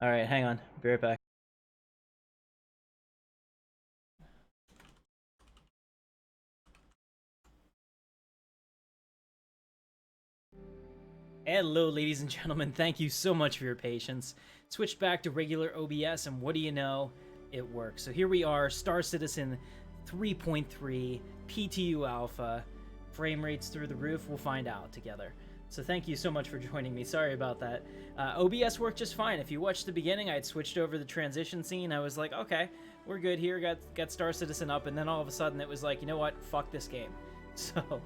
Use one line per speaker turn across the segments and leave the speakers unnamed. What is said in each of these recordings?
All right, hang on. Be right back. Hello, ladies and gentlemen. Thank you so much for your patience. Switched back to regular OBS, and what do you know? It works. So here we are, Star Citizen 3.3 PTU Alpha. Frame rates through the roof. We'll find out together. So thank you so much for joining me. Sorry about that. OBS worked just fine. If you watched the beginning, I had switched over the transition scene. I was like, okay, we're good here. Got Star Citizen up, and then all of a sudden it was like, you know what? Fuck this game. So,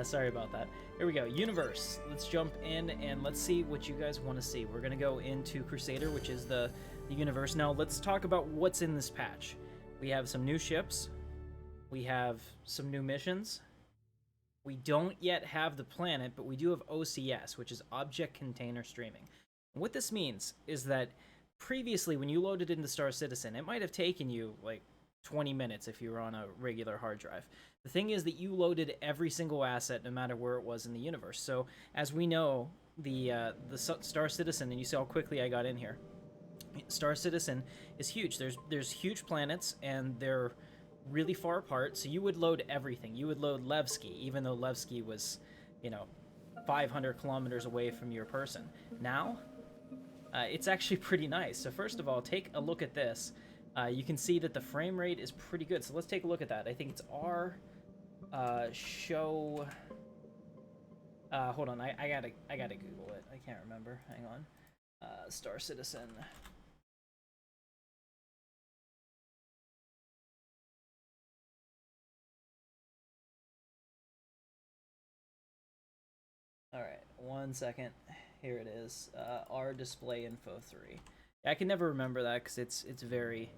sorry about that. Here we go. Universe. Let's jump in and let's see what you guys want to see. We're going to go into Crusader, which is the universe. Now, let's talk about what's in this patch. We have some new ships. We have some new missions. We don't yet have the planet, but we do have OCS, which is Object Container Streaming. And what this means is that previously, when you loaded into Star Citizen, it might have taken you like 20 minutes if you were on a regular hard drive. The thing is that you loaded every single asset no matter where it was in the universe. So as we know, the Star Citizen, and you see how quickly I got in here. Star Citizen is huge. There's huge planets, and they're really far apart. So you would load everything. You would load Levski, even though Levski was, 500 kilometers away from your person. Now, it's actually pretty nice. So first of all, take a look at this. You can see that the frame rate is pretty good. So let's take a look at that. I think it's R show. Hold on, I gotta Google it. I can't remember. Hang on. Star Citizen. All right, 1 second. Here it is. R display info 3. I can never remember that because it's very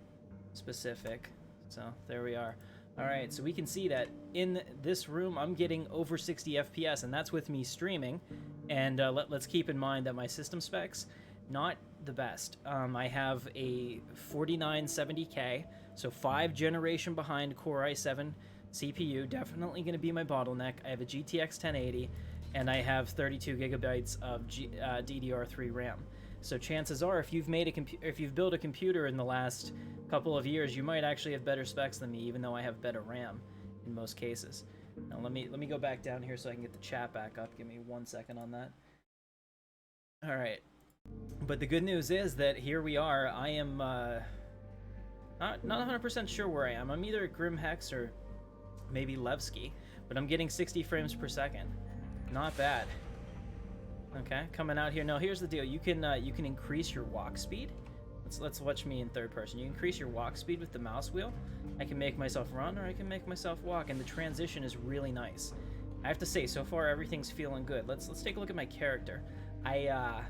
specific. So there we are. All right, so we can see that in this room, I'm getting over 60 FPS, and that's with me streaming. And let's keep in mind that my system specs, not the best. I have a 4970K, so 5 generation behind Core i7 CPU, definitely going to be my bottleneck. I have a GTX 1080, and I have 32 gigabytes of DDR3 RAM. So chances are, if you've built a computer in the last couple of years, you might actually have better specs than me, even though I have better RAM in most cases. Now let me go back down here so I can get the chat back up. Give me 1 second on that. All right, but the good news is that here we are. I am not 100% sure where I am. I'm either at Grim Hex or maybe Levski, but I'm getting 60 frames per second. Not bad. Okay, coming out here. Now, here's the deal. You can increase your walk speed. Let's watch me in third person. You increase your walk speed with the mouse wheel. I can make myself run, or I can make myself walk, and the transition is really nice. I have to say, so far everything's feeling good. Let's take a look at my character. I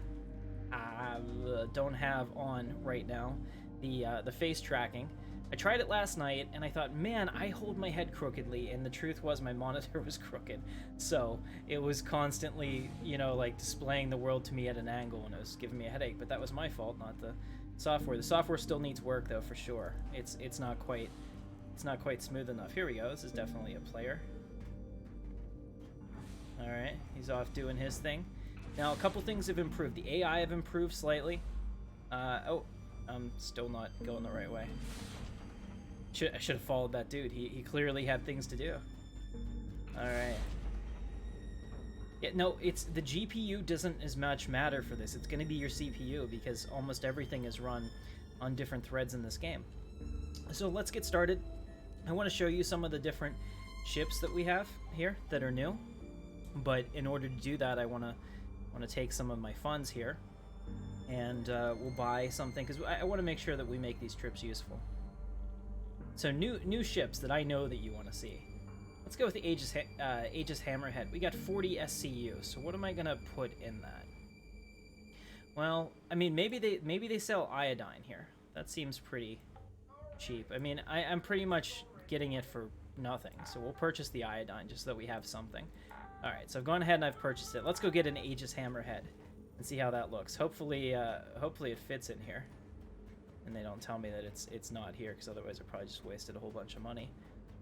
don't have on right now the face tracking. I tried it last night, and I thought, man, I hold my head crookedly, and the truth was my monitor was crooked. So it was constantly, like displaying the world to me at an angle, and it was giving me a headache. But that was my fault, not the software. The software still needs work, though, for sure. It's not quite smooth enough. Here we go. This is definitely a player. All right, he's off doing his thing. Now, a couple things have improved. The AI have improved slightly. Oh, I'm still not going the right way. I should have followed that dude. He clearly had things to do. Alright. Yeah, no, it's the GPU doesn't as much matter for this. It's going to be your CPU because almost everything is run on different threads in this game. So let's get started. I want to show you some of the different ships that we have here that are new. But in order to do that, I want to take some of my funds here. And we'll buy something because I want to make sure that we make these trips useful. So new ships that I know that you want to see. Let's go with the Aegis Hammerhead. We got 40 SCU. So what am I gonna put in that? Well, I mean, maybe they sell iodine here. That seems pretty cheap. I mean, I'm pretty much getting it for nothing. So we'll purchase the iodine just so that we have something. All right, so I've gone ahead and I've purchased it. Let's go get an Aegis Hammerhead and see how that looks. Hopefully it fits in here. And they don't tell me that it's not here, because otherwise I probably just wasted a whole bunch of money.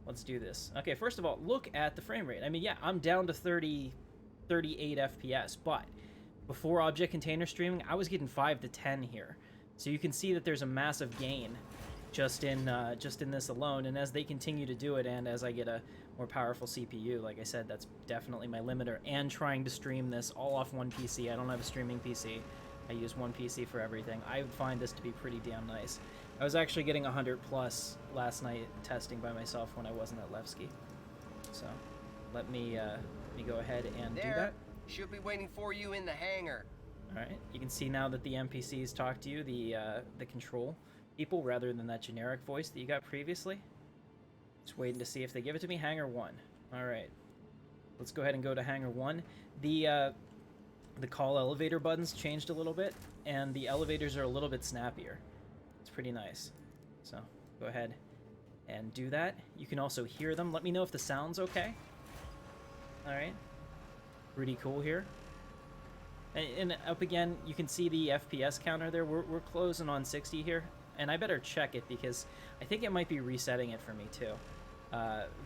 Let's do this. Okay, first of all, look at the frame rate. I mean, yeah, I'm down to 38 FPS, but before Object Container Streaming, I was getting 5 to 10 here. So you can see that there's a massive gain just in this alone, and as they continue to do it, and as I get a more powerful CPU, like I said, that's definitely my limiter. And trying to stream this all off one PC. I don't have a streaming PC. I use one PC for everything. I would find this to be pretty damn nice. I was actually getting 100 plus last night testing by myself when I wasn't at Levski. So let me go ahead and do that.
Should be waiting for you in the hangar.
All right. You can see now that the NPCs talk to you, the control people, rather than that generic voice that you got previously. Just waiting to see if they give it to me. Hangar 1. All right. Let's go ahead and go to Hangar 1. The call elevator buttons changed a little bit, and the elevators are a little bit snappier. It's pretty nice. So go ahead and do that. You can also hear them. Let me know if the sound's okay. All right. Pretty cool here. And up again, you can see the FPS counter there. We're closing on 60 here, and I better check it because I think it might be resetting it for me too.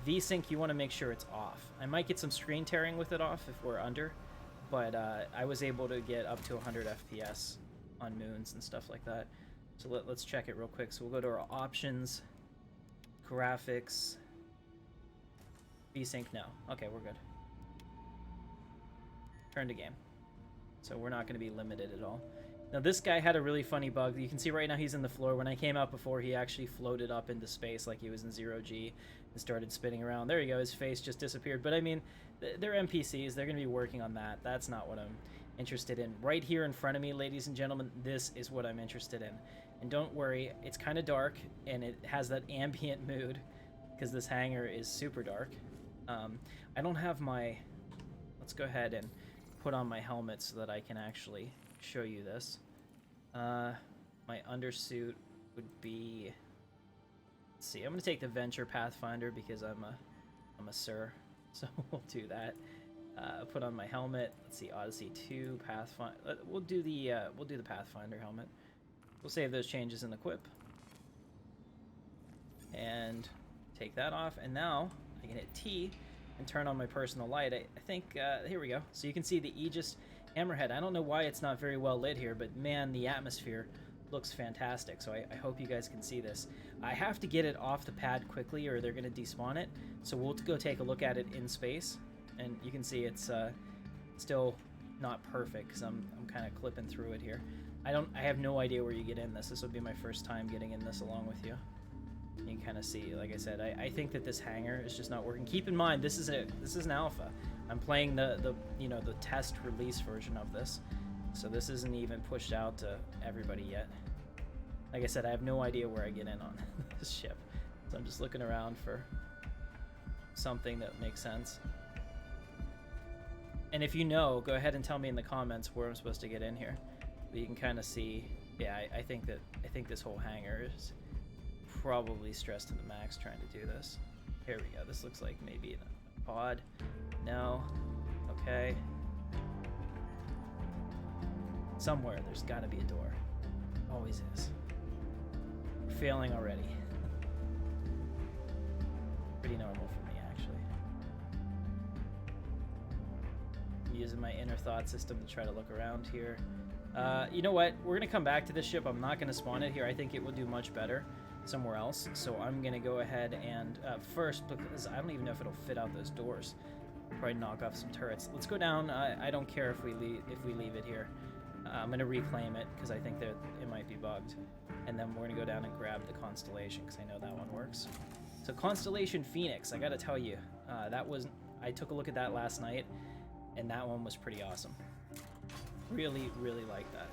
VSync, you want to make sure it's off. I might get some screen tearing with it off if we're under, but I was able to get up to 100 FPS on moons and stuff like that. So let's check it real quick. So we'll go to our options, graphics, VSync, no. Okay, we're good. Turn to game. So we're not going to be limited at all. Now this guy had a really funny bug. You can see right now he's in the floor. When I came out before, he actually floated up into space like he was in 0G and started spinning around. There you go, his face just disappeared. But I mean, they're NPCs. They're going to be working on that. That's not what I'm interested in. Right here in front of me, ladies and gentlemen, this is what I'm interested in. And don't worry, it's kind of dark and it has that ambient mood because this hangar is super dark. I don't have my... Let's go ahead and put on my helmet so that I can actually show you this. My undersuit would be... Let's see, I'm going to take the Venture Pathfinder because I'm a sir, so we'll do that. Put on my helmet. Let's see, Odyssey 2, Pathfinder. We'll do the Pathfinder helmet. We'll save those changes in equip. And take that off, and now I can hit T and turn on my personal light. I think, here we go. So you can see the Aegis Hammerhead. I don't know why it's not very well lit here, but man, the atmosphere looks fantastic. So I hope you guys can see this. I have to get it off the pad quickly or they're going to despawn it. So we'll go take a look at it in space. And you can see it's still not perfect because I'm kind of clipping through it here. I have no idea where you get in this. This will be my first time getting in this along with you. You can kind of see, like I said, I think that this hangar is just not working. Keep in mind, this is an alpha. I'm playing the test release version of this, so this isn't even pushed out to everybody yet. Like I said, I have no idea where I get in on this ship, so I'm just looking around for something that makes sense. And if you know, go ahead and tell me in the comments where I'm supposed to get in here. But you can kind of see, yeah, I think this whole hangar is probably stressed to the max trying to do this. Here we go. This looks like maybe a pod. No. Okay. Somewhere there's got to be a door. Always is. We're failing already. Pretty normal for me, actually. I'm using my inner thought system to try to look around here. You know what? We're going to come back to this ship. I'm not going to spawn it here. I think it will do much better somewhere else. So I'm going to go ahead and first, because I don't even know if it'll fit out those doors. Probably knock off some turrets. Let's go down. I don't care if we leave it here. I'm going to reclaim it because I think that it might be bugged. And then we're going to go down and grab the Constellation because I know that one works. So Constellation Phoenix, I got to tell you, I took a look at that last night, and that one was pretty awesome. Really, really like that.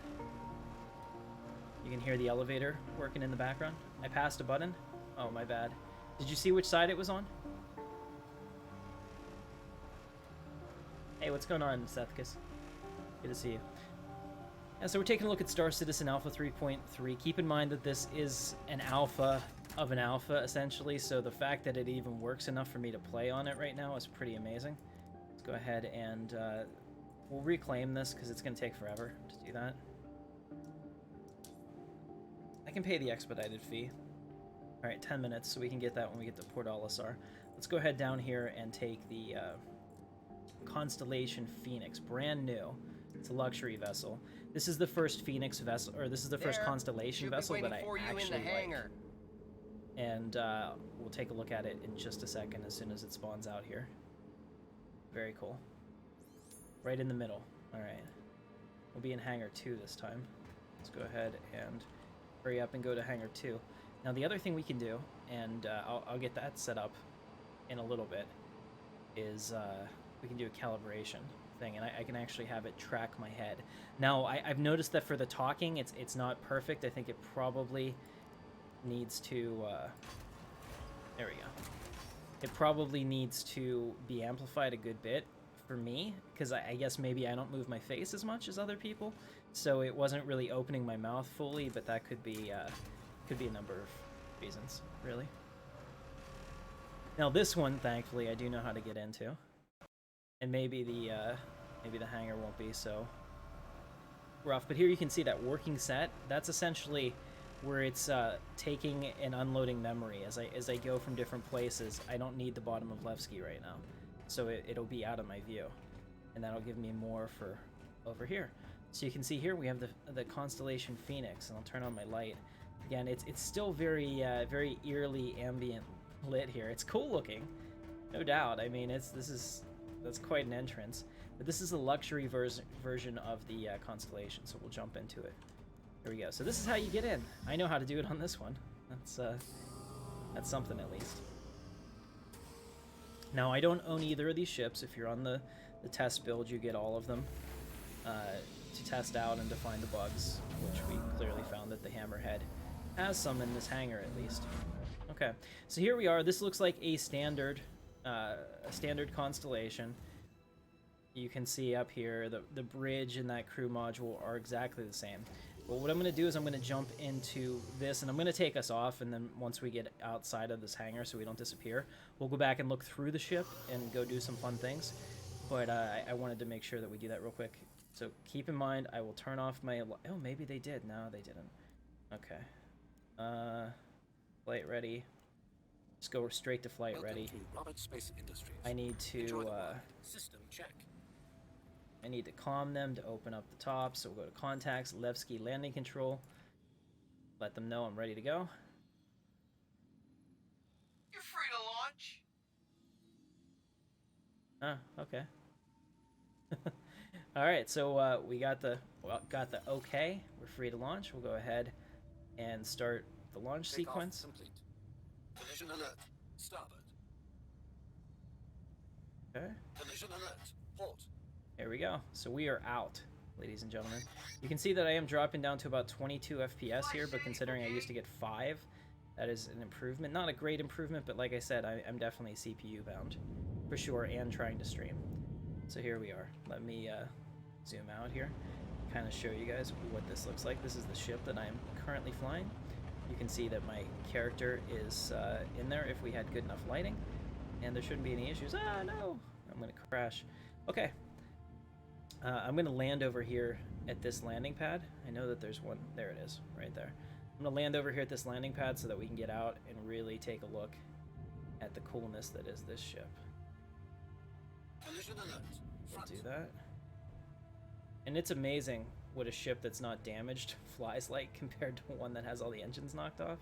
You can hear the elevator working in the background. I passed a button. Oh, my bad. Did you see which side it was on? Hey, what's going on, Sethkus? Good to see you. Yeah, so we're taking a look at Star Citizen Alpha 3.3. Keep in mind that this is an alpha of an alpha, essentially, so the fact that it even works enough for me to play on it right now is pretty amazing. Let's go ahead and we'll reclaim this because it's going to take forever to do that. I can pay the expedited fee. All right, 10 minutes, so we can get that when we get to Port Olisar. Let's go ahead down here and take the Constellation Phoenix, brand new. It's a luxury vessel. This is the first Phoenix vessel, or this is the first Constellation vessel that I actually like. And we'll take a look at it in just a second as soon as it spawns out here. Very cool. Right in the middle. Alright. We'll be in Hangar 2 this time. Let's go ahead and hurry up and go to Hangar 2. Now the other thing we can do, and I'll get that set up in a little bit, is we can do a calibration thing, and I can actually have it track my head. Now I've noticed that for the talking, it's not perfect. I think it probably needs to there we go. It probably needs to be amplified a good bit for me, because I guess maybe I don't move my face as much as other people, so it wasn't really opening my mouth fully, but that could be a number of reasons, really. Now this one, thankfully, I do know how to get into, and maybe the hangar won't be so rough. But here you can see that working set. That's essentially where it's taking and unloading memory as I go from different places. I don't need the bottom of Levski right now, so it'll be out of my view, and that'll give me more for over here. So you can see here we have the Constellation Phoenix, and I'll turn on my light. Again, it's still very very eerily ambient lit here. It's cool looking, no doubt. I mean, that's quite an entrance. But this is a luxury version of the Constellation, so we'll jump into it. There we go. So this is how you get in. I know how to do it on this one. That's something at least. Now I don't own either of these ships. If you're on the test build, you get all of them to test out and to find the bugs, which we clearly found that the Hammerhead has some in this hangar at least. Okay, so here we are. This looks like a standard Constellation. You can see up here the bridge and that crew module are exactly the same. But what I'm going to do is I'm going to jump into this, and I'm going to take us off, and then once we get outside of this hangar so we don't disappear, we'll go back and look through the ship and go do some fun things. But I wanted to make sure that we do that real quick. So keep in mind, I will turn off my... Oh, maybe they did. No, they didn't. Okay. Flight ready. Just go straight to flight ready. I need to...
System check.
I need to calm them to open up the top, so we'll go to contacts, Levski landing control. Let them know I'm ready to go.
You're free to launch.
Oh, okay. All right, so we got the okay. We're free to launch. We'll go ahead and start the launch sequence.
Complete. Collision alert. Starboard.
Okay.
Collision alert. Port.
There we go. So we are out, ladies and gentlemen. You can see that I am dropping down to about 22 FPS here, but considering I used to get 5, that is an improvement. Not a great improvement, but like I said, I'm definitely CPU bound for sure, and trying to stream. So here we are. Let me zoom out here, kind of show you guys what this looks like. This is the ship that I'm currently flying. You can see that my character is in there if we had good enough lighting, and there shouldn't be any issues. Ah, no! I'm going to crash. Okay. I'm going to land over here at this landing pad. I know that there's one. There it is, right there. I'm going to land over here at this landing pad so that we can get out and really take a look at the coolness that is this ship. We'll do that. And it's amazing what a ship that's not damaged flies like compared to one that has all the engines knocked off.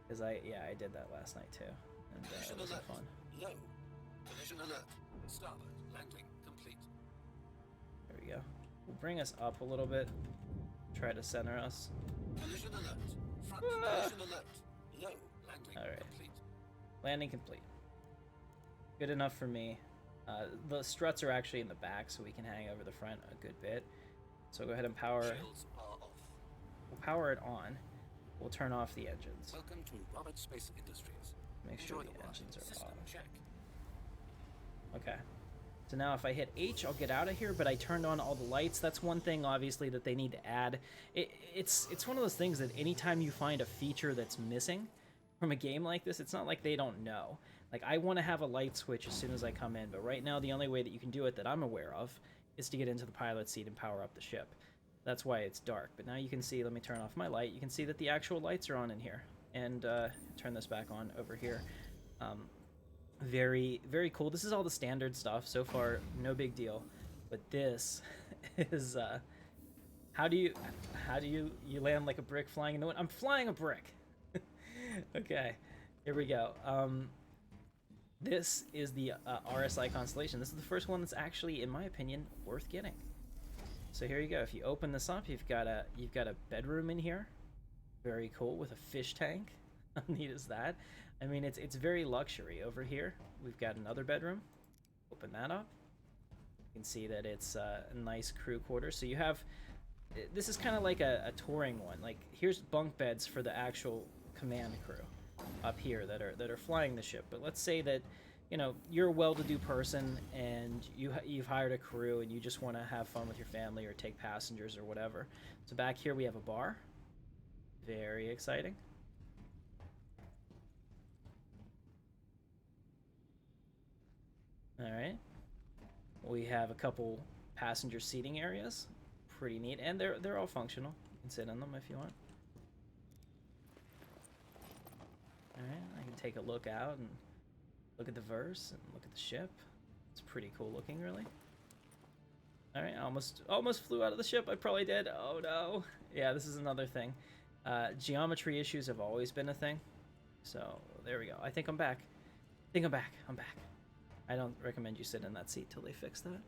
Because I did that last night too, and it was fun.
Low. Collision alert. Starboard. Landing complete.
There we go. We'll bring us up a little bit. Try to center us.
Collision alert. Front. Collision alert. Low. Landing complete.
Landing complete. Good enough for me. The struts are actually in the back, so we can hang over the front a good bit. So go ahead and power.
Shields are off.
We'll power it on. We'll turn off the engines.
Welcome to Robert Space Industries.
Make sure
Enjoy
the engines are
System
off.
check.
Okay. So now if I hit H, I'll get out of here, but I turned on all the lights. That's one thing, obviously, that they need to add. It's one of those things that anytime you find a feature that's missing from a game like this, it's not like they don't know. Like, I want to have a light switch as soon as I come in, but right now the only way that you can do it that I'm aware of is to get into the pilot seat and power up the ship. That's why it's dark. But now you can see, let me turn off my light, you can see that the actual lights are on in here. And turn this back on over here. Very, very cool. This is all the standard stuff. So far, no big deal. But this is how do you land like a brick flying into it? I'm flying a brick. Okay, here we go. This is the RSI Constellation. This is the first one that's actually, in my opinion, worth getting. So here you go. If you open this up, you've got a bedroom in here. Very cool, with a fish tank. How neat is that? I mean, it's very luxury. Over here, we've got another bedroom. Open that up. You can see that it's a nice crew quarters. So you have, this is kind of like a touring one. Like, here's bunk beds for the actual command crew up here that are flying the ship. But let's say that, you know, you're a well-to-do person and you've hired a crew and you just want to have fun with your family or take passengers or whatever. So back here we have a bar. Very exciting. All right. We have a couple passenger seating areas. Pretty neat, and they're all functional. You can sit in them if you want. All right, I can take a look out and look at the verse and look at the ship. It's pretty cool looking, really. All right, almost flew out of the ship. I probably did. Oh no. Yeah, this is another thing. Geometry issues have always been a thing. So there we go. I think I'm back. I'm back. I don't recommend you sit in that seat till they fix that.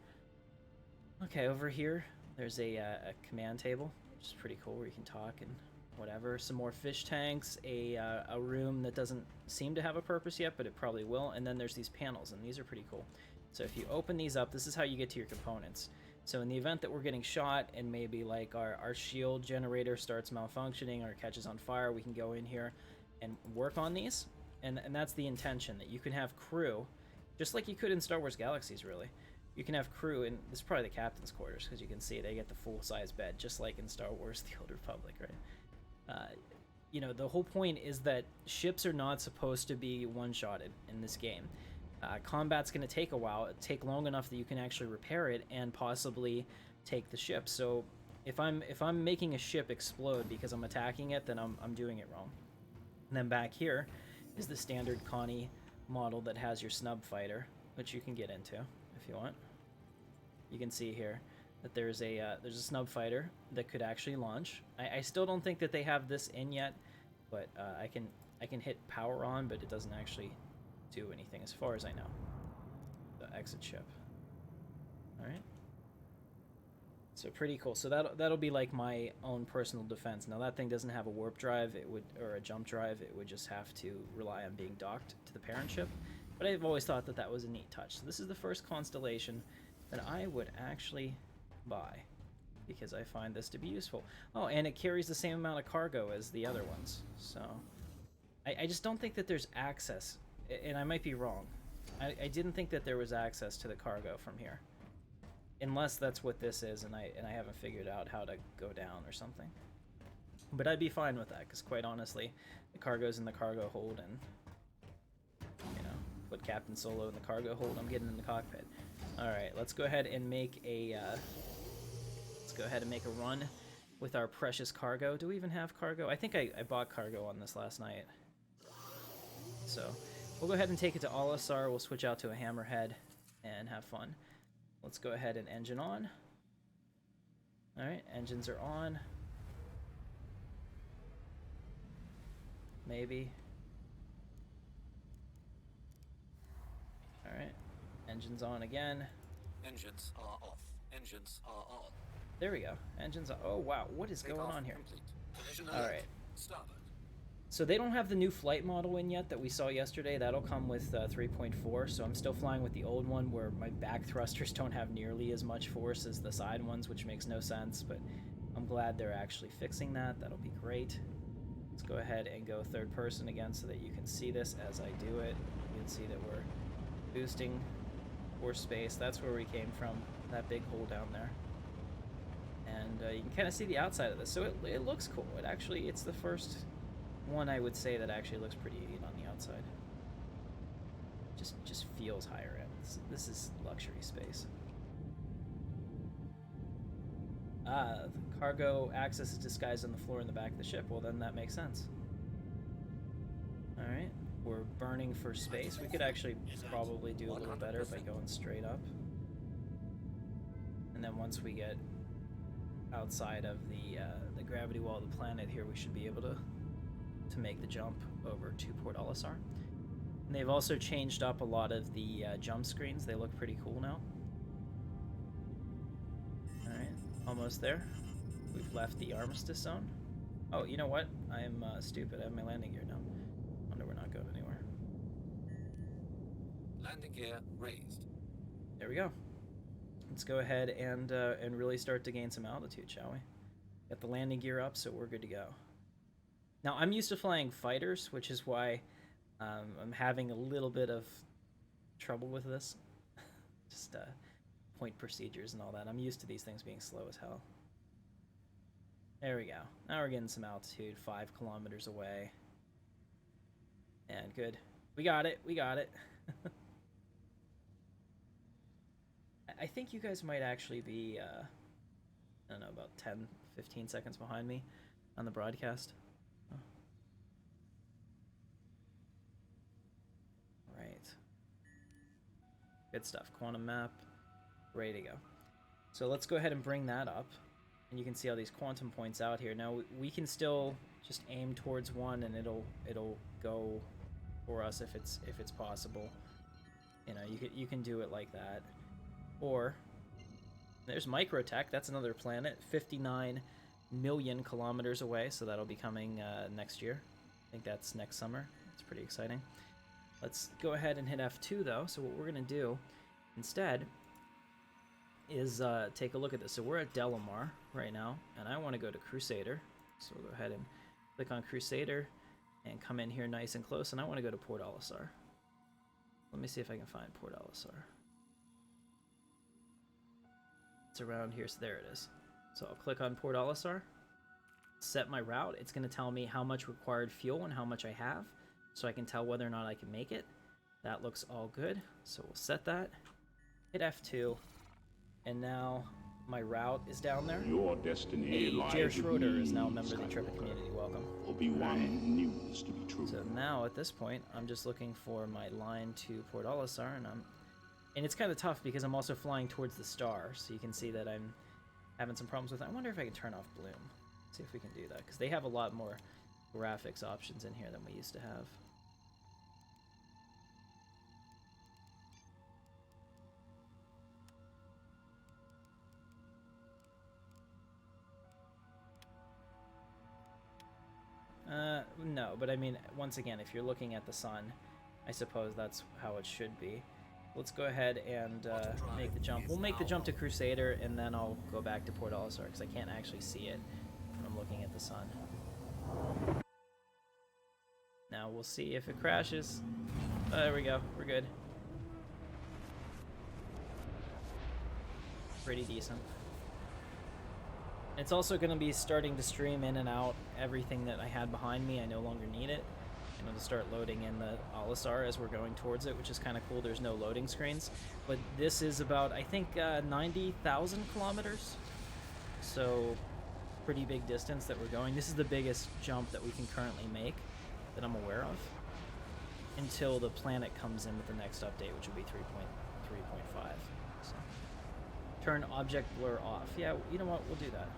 Okay, over here, there's a command table, which is pretty cool, where you can talk and whatever. Some more fish tanks, a room that doesn't seem to have a purpose yet, but it probably will. And then there's these panels, and these are pretty cool. So if you open these up, this is how you get to your components. So in the event that we're getting shot and maybe like our shield generator starts malfunctioning or catches on fire, we can go in here and work on these. And that's the intention, that you can have crew, just like you could in Star Wars Galaxies, really. You can have crew, and this is probably the captain's quarters, because you can see they get the full-size bed, just like in Star Wars The Old Republic, right? You know, the whole point is that ships are not supposed to be one-shotted in this game. Combat's going to take a while. It'll take long enough that you can actually repair it and possibly take the ship. So if I'm making a ship explode because I'm attacking it, then I'm doing it wrong. And then back here is the standard Connie model that has your snub fighter, which you can get into if you want. You can see here that there's a snub fighter that could actually launch. I still don't think that they have this in yet, but I can hit power on, but it doesn't actually do anything as far as I know. The exit ship. All right. So pretty cool. So that'll be like my own personal defense. Now that thing doesn't have a warp drive, or a jump drive. It would just have to rely on being docked to the parent ship. But I've always thought that was a neat touch. So this is the first Constellation that I would actually buy, because I find this to be useful. Oh, and it carries the same amount of cargo as the other ones. So I just don't think that there's access, and I might be wrong. I didn't think that there was access to the cargo from here. Unless that's what this is, and I haven't figured out how to go down or something. But I'd be fine with that, because quite honestly, the cargo's in the cargo hold, and, you know, put Captain Solo in the cargo hold, I'm getting in the cockpit. Alright, let's go ahead and make a run with our precious cargo. Do we even have cargo? I think I bought cargo on this last night. So, we'll go ahead and take it to Olisar, we'll switch out to a Hammerhead, and have fun. Let's go ahead and engine on. Alright, engines are on. Maybe. Alright, engines on again.
Engines are off. Engines are on.
There we go. Engines on. Oh wow, what is going on here? Alright.
Starboard.
So they don't have the new flight model in yet that we saw yesterday. That'll come with 3.4, so I'm still flying with the old one where my back thrusters don't have nearly as much force as the side ones, which makes no sense, but I'm glad they're actually fixing that. That'll be great. Let's go ahead and go third person again so that you can see this as I do it. You can see that we're boosting for space. That's where we came from, that big hole down there. And you can kind of see the outside of this, so it looks cool. It's the first one I would say that actually looks pretty neat on the outside. Just feels higher end. This is luxury space. The cargo access is disguised on the floor in the back of the ship. Well, then that makes sense. Alright, we're burning for space. We could actually probably do a little better by going straight up. And then once we get outside of the gravity wall of the planet here, we should be able to make the jump over to Port Olisar. And they've also changed up a lot of the jump screens. They look pretty cool now. Alright, almost there. We've left the armistice zone. Oh, you know what? I'm stupid. I have my landing gear now. Wonder we're not going anywhere.
Landing gear raised.
There we go. Let's go ahead and really start to gain some altitude, shall we? Got the landing gear up, so we're good to go. Now, I'm used to flying fighters, which is why I'm having a little bit of trouble with this. Just point procedures and all that. I'm used to these things being slow as hell. There we go. Now we're getting some altitude, 5 kilometers away. And good. We got it. We got it. I think you guys might actually be, I don't know, about 10, 15 seconds behind me on the broadcast. Oh. Right. Good stuff. Quantum map. Ready to go. So let's go ahead and bring that up. And you can see all these quantum points out here. Now we can still just aim towards one and it'll go for us if it's possible. You know, you can do it like that. Or there's Microtech. That's another planet, 59 million kilometers away, so that'll be coming next year. I think that's next summer. It's pretty exciting. Let's go ahead and hit F2 though. So what we're gonna do instead is take a look at this. So we're at Delamar right now, and I want to go to Crusader. So we'll go ahead and click on Crusader and come in here nice and close, and I want to go to Port Olisar. Let me see if I can find Port Olisar. It's around here, so there it is. So I'll click on Port Olisar, set my route. It's going to tell me how much required fuel and how much I have, so I can tell whether or not I can make it. That looks all good, so we'll set that. Hit F2. And now my route is down there.
Your destiny
Hey,
lies
Jer
with
Schroeder
me,
is now a member of the Intrepid
Skywalker.
community. Welcome.
Obi-Wan knew this to be true.
So now at this point, I'm just looking for my line to Port Olisar, and it's kind of tough because I'm also flying towards the star, so you can see that I'm having some problems with it. I wonder if I can turn off bloom. See if we can do that, because they have a lot more graphics options in here than we used to have. No, but I mean, once again, if you're looking at the sun, I suppose that's how it should be. Let's go ahead and make the jump. We'll make the jump to Crusader, and then I'll go back to Port Olisar, because I can't actually see it when I'm looking at the sun. Now we'll see if it crashes. There we go. We're good. Pretty decent. It's also going to be starting to stream in and out everything that I had behind me. I no longer need it. I'm going to start loading in the Olisar as we're going towards it, which is kind of cool. There's no loading screens. But this is about, I think, 90,000 kilometers. So, pretty big distance that we're going. This is the biggest jump that we can currently make that I'm aware of. Until the planet comes in with the next update, which will be 3.3.5. So, turn object blur off. Yeah, you know what? We'll do that.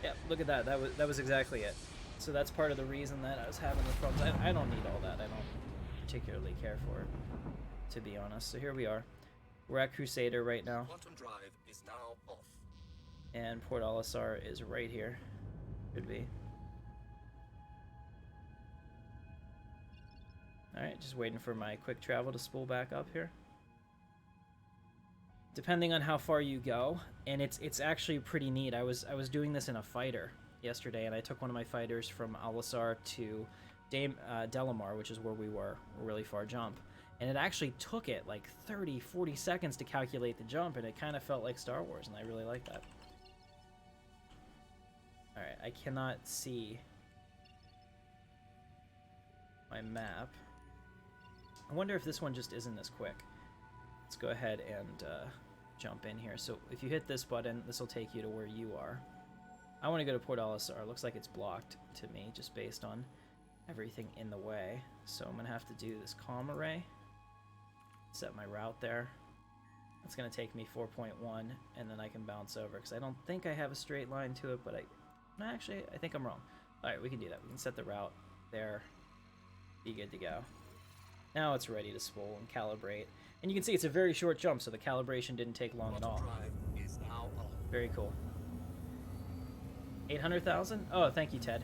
Yeah, look at that. That was exactly it. So that's part of the reason that I was having the problems. I don't need all that. I don't particularly care for it, to be honest. So here we are. We're at Crusader right now.
Quantum drive is now off.
And Port Olisar is right here. Should be. Alright, just waiting for my quick travel to spool back up here. Depending on how far you go, and it's actually pretty neat. I was doing this in a fighter yesterday, and I took one of my fighters from Olisar to Delamar, which is where we were, a really far jump. And it actually took it like 30, 40 seconds to calculate the jump, and it kind of felt like Star Wars, and I really like that. Alright, I cannot see my map. I wonder if this one just isn't as quick. Let's go ahead and jump in here. So if you hit this button, this will take you to where you are. I want to go to Port Olisar. Looks like it's blocked to me just based on everything in the way. So I'm going to have to do this comm array. Set my route there. That's going to take me 4.1, and then I can bounce over, because I don't think I have a straight line to it, but actually, I think I'm wrong. Alright, we can do that. We can set the route there. Be good to go. Now it's ready to spool and calibrate. And you can see it's a very short jump, so the calibration didn't take long at all.
Drive is now on.
Very cool. 800,000? Oh, thank you, Ted.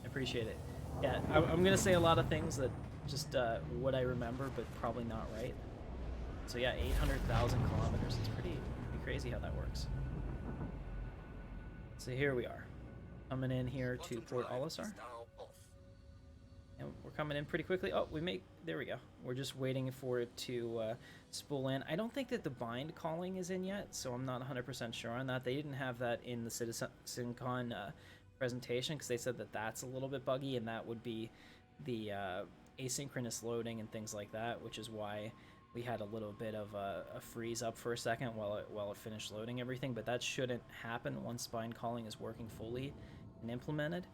I appreciate it. Yeah, I'm going to say a lot of things that just what I remember, but probably not right. So yeah, 800,000 kilometers. It's pretty crazy how that works. So here we are. Coming in here to Port Olisar. And we're coming in pretty quickly. Oh, there we go. We're just waiting for it to spool in. I don't think that the bind calling is in yet, so I'm not 100% sure on that. They didn't have that in the CitizenCon presentation, because they said that that's a little bit buggy, and that would be the asynchronous loading and things like that, which is why we had a little bit of a freeze up for a second while it finished loading everything. But that shouldn't happen once bind calling is working fully and implemented.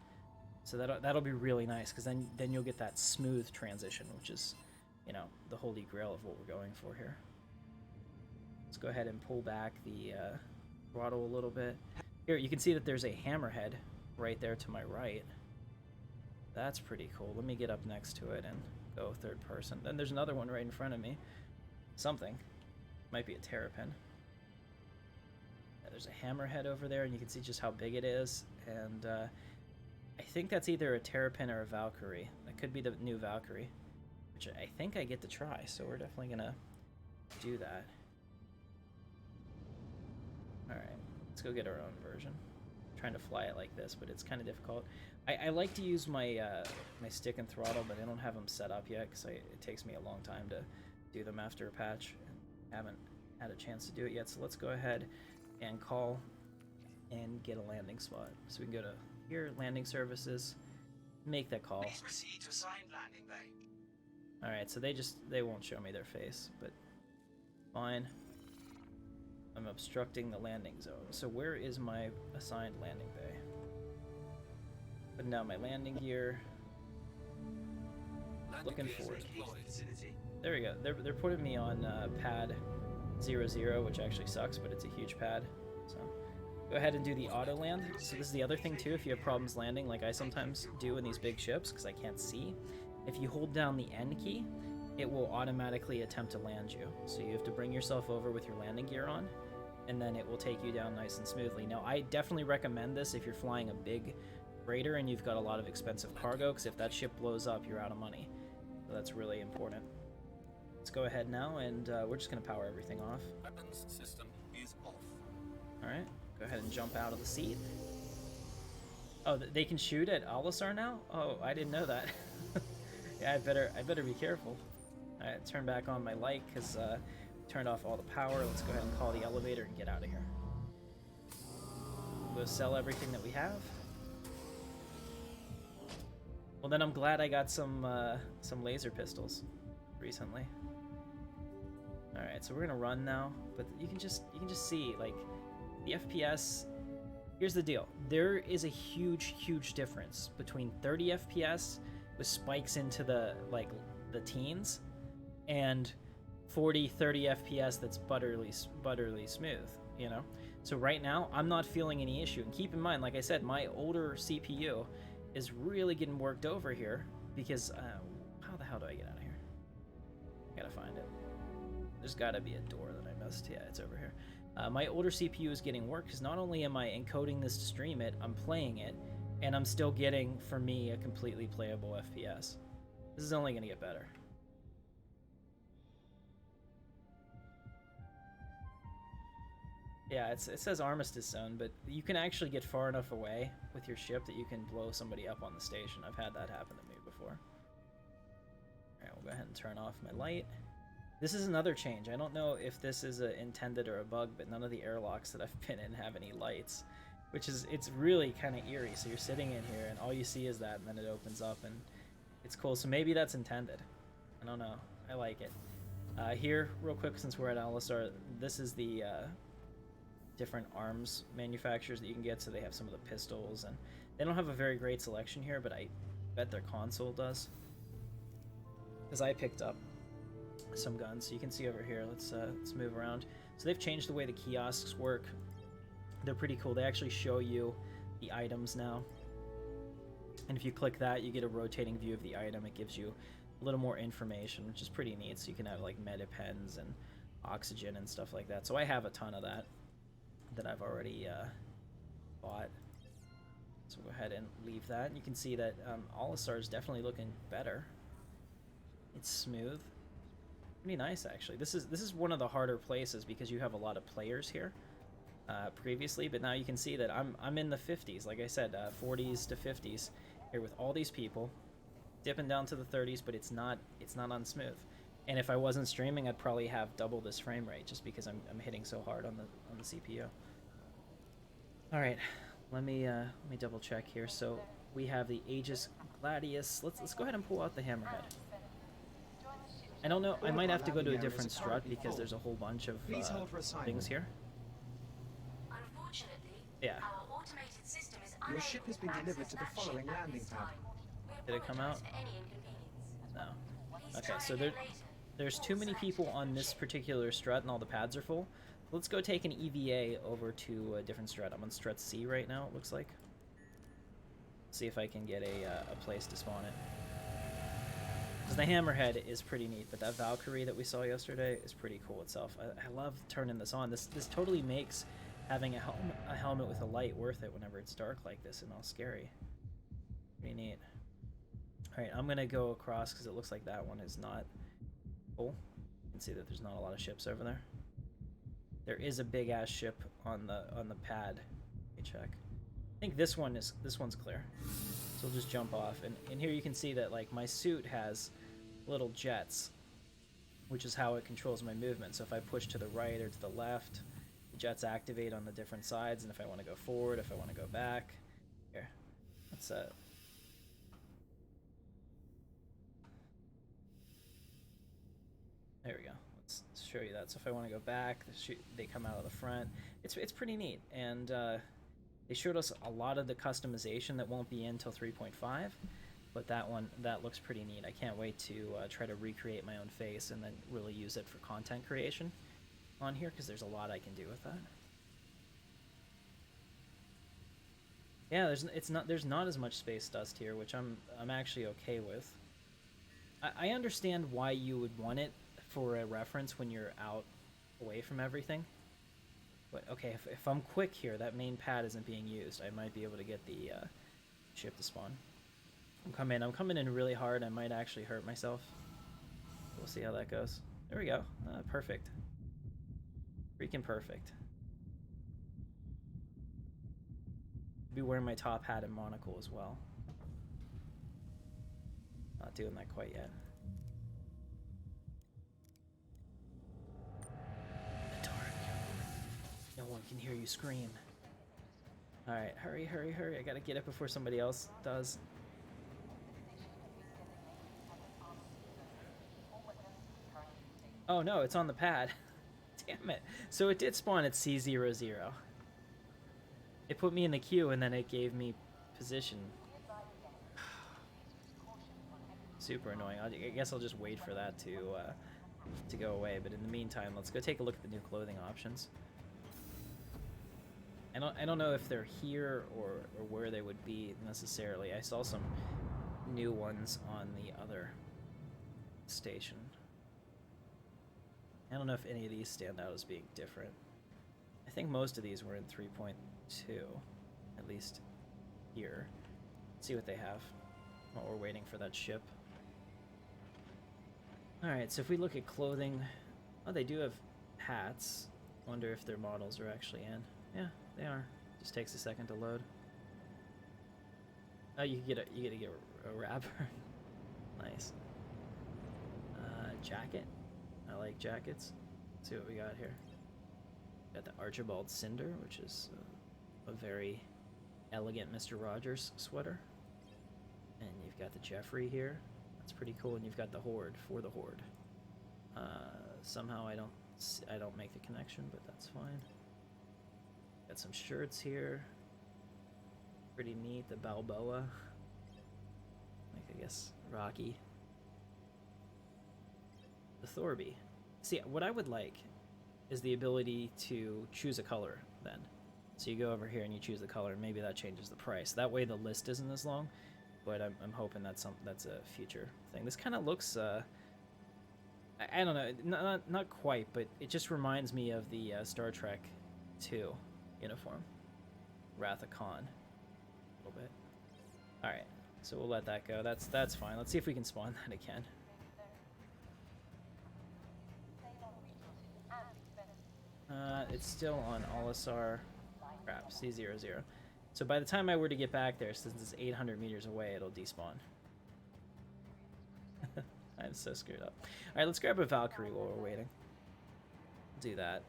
So that'll be really nice, because then you'll get that smooth transition, which is, you know, the holy grail of what we're going for here. Let's go ahead and pull back the throttle a little bit. Here, you can see that there's a hammerhead right there to my right. That's pretty cool. Let me get up next to it and go third person. Then there's another one right in front of me. Something. Might be a terrapin. Yeah, there's a hammerhead over there, and you can see just how big it is. And I think that's either a terrapin or a Valkyrie. That could be the new Valkyrie, which I think I get to try, so we're definitely gonna do that. Alright, let's go get our own version. I'm trying to fly it like this, but it's kind of difficult. I like to use my my stick and throttle, but I don't have them set up yet, because it takes me a long time to do them after a patch. I haven't had a chance to do it yet, so let's go ahead and call and get a landing spot. So we can go to here, landing services, make that call.
Please proceed to assigned landing bay.
Alright, so they won't show me their face, but fine. I'm obstructing the landing zone. So where is my assigned landing bay? Putting down my landing gear. Looking for it. There we go. They're putting me on pad 00, which actually sucks, but it's a huge pad. So go ahead and do the auto land. So this is the other thing too, if you have problems landing, like I sometimes do in these big ships because I can't see. If you hold down the N key, it will automatically attempt to land you. So you have to bring yourself over with your landing gear on, and then it will take you down nice and smoothly. Now, I definitely recommend this if you're flying a big freighter and you've got a lot of expensive cargo, because if that ship blows up, you're out of money. So that's really important. Let's go ahead now, and we're just going to power everything off.
Weapons system is off.
Alright, go ahead and jump out of the seat. Oh, they can shoot at Olisar now? Oh, I didn't know that. Yeah, I better be careful. Alright, turn back on my light, because turned off all the power. Let's go ahead and call the elevator and get out of here. We'll sell everything that we have. Well, then I'm glad I got some laser pistols recently. All right, so we're gonna run now, but you can just see, like, the FPS. Here's the deal: there is a huge difference between 30 FPS with spikes into the teens, and 40-30 FPS that's butterly smooth. You know. So right now, I'm not feeling any issue. And keep in mind, like I said, my older CPU is really getting worked over here because how the hell do I get out of here? I gotta find it. There's gotta be a door that I missed. Yeah, it's over here. My older CPU is getting work because not only am I encoding this to stream it, I'm playing it, and I'm still getting, for me, a completely playable FPS. This is only gonna get better. Yeah, it says Armistice Zone, but you can actually get far enough away with your ship that you can blow somebody up on the station. I've had that happen to me before. Alright, we'll go ahead and turn off my light. This is another change. I don't know if this is intended or a bug, but none of the airlocks that I've been in have any lights, which is, it's really kind of eerie. So you're sitting in here and all you see is that, and then it opens up, and it's cool. So maybe that's intended. I don't know. I like it. Here, real quick, since we're at Olisar, this is the different arms manufacturers that you can get. So they have some of the pistols, and they don't have a very great selection here, but I bet their console does. Because I picked up some guns, so you can see over here. Let's move around. So they've changed the way the kiosks work. They're pretty cool. They actually show you the items now, and if you click that, you get a rotating view of the item. It gives you a little more information, which is pretty neat. So you can have like meta pens and oxygen and stuff like that. So I have a ton of that I've already bought. So we'll go ahead and leave that. And you can see that Olisar is definitely looking better. It's smooth, pretty nice actually. This is one of the harder places because you have a lot of players here previously, but now you can see that I'm in the 50s, like I said, 40s to 50s here with all these people, dipping down to the 30s, but it's not on smooth. And if I wasn't streaming, I'd probably have double this frame rate just because I'm hitting so hard on the CPU. All right, let me double check here. So we have the Aegis Gladius. Let's go ahead and pull out the Hammerhead. I don't know. I might have to go to a different strut because there's a whole bunch of things here.
Unfortunately,
Yeah.
our automated system is
Your ship has been delivered to the following landing pad.
Did it come out?
Any inconvenience.
No.
Please
Okay,
try
so
again later.
there's too many people on this particular strut and all the pads are full. Let's go take an EVA over to a different strut. I'm on strut C right now, it looks like. See if I can get a place to spawn it. Because the Hammerhead is pretty neat, but that Valkyrie that we saw yesterday is pretty cool itself. I love turning this on. This totally makes having a helmet with a light worth it whenever it's dark like this and all scary. Pretty neat. Alright, I'm gonna go across because it looks like that one is not full. You can see that there's not a lot of ships over there. There is a big ass ship on the pad. Let me check. I think this one's clear. So we'll just jump off, and here you can see that like my suit has little jets, which is how it controls my movement. So if I push to the right or to the left, the jets activate on the different sides, and if I want to go forward, if I want to go back. Here, let's there we go. Let's show you that. So if I want to go back, they come out of the front. It's pretty neat, and they showed us a lot of the customization that won't be in until 3.5, but that looks pretty neat. I can't wait to try to recreate my own face and then really use it for content creation on here, because there's a lot I can do with that. Yeah, there's not as much space dust here, which I'm actually okay with. I understand why you would want it for a reference when you're out away from everything. But okay, if I'm quick here, that main pad isn't being used. I might be able to get the ship to spawn. I'm coming in really hard. I might actually hurt myself. We'll see how that goes. There we go. Perfect. Freaking perfect. Be wearing my top hat and monocle as well. Not doing that quite yet. The dark. No one can hear you scream. Alright, hurry, hurry, hurry. I gotta get it before somebody else does. Oh no, it's on the pad. Damn it. So it did spawn at C00. It put me in the queue and then it gave me position. Super annoying. I guess I'll just wait for that to go away. But in the meantime, let's go take a look at the new clothing options. I don't know if they're here or where they would be necessarily. I saw some new ones on the other station. I don't know if any of these stand out as being different. I think most of these were in 3.2, at least here. Let's see what they have while we're waiting for that ship. Alright, so if we look at clothing, oh, they do have hats. Wonder if their models are actually in. Yeah, they are. Just takes a second to load. Oh, you get a wrapper. Nice. Jacket. I like jackets. Let's see what we got here. Got the Archibald Cinder, which is a very elegant Mr. Rogers sweater. And you've got the Jeffrey here. That's pretty cool. And you've got the Horde for the Horde. Somehow I don't make the connection, but that's fine. Got some shirts here. Pretty neat. The Balboa. Like, I guess, Rocky. The Thorby. See, what I would like is the ability to choose a color then. So you go over here and you choose the color, and maybe that changes the price. That way the list isn't as long, but I'm hoping that's a future thing. This kind of looks, I don't know, not quite, but it just reminds me of the Star Trek 2 uniform. Wrath of Khan. A little bit. Alright, so we'll let that go. That's fine. Let's see if we can spawn that again. It's still on Olisar. Crap, C00. So by the time I were to get back there, since it's 800 meters away, it'll despawn. I'm so screwed up. Alright, let's grab a Valkyrie while we're waiting. Do that.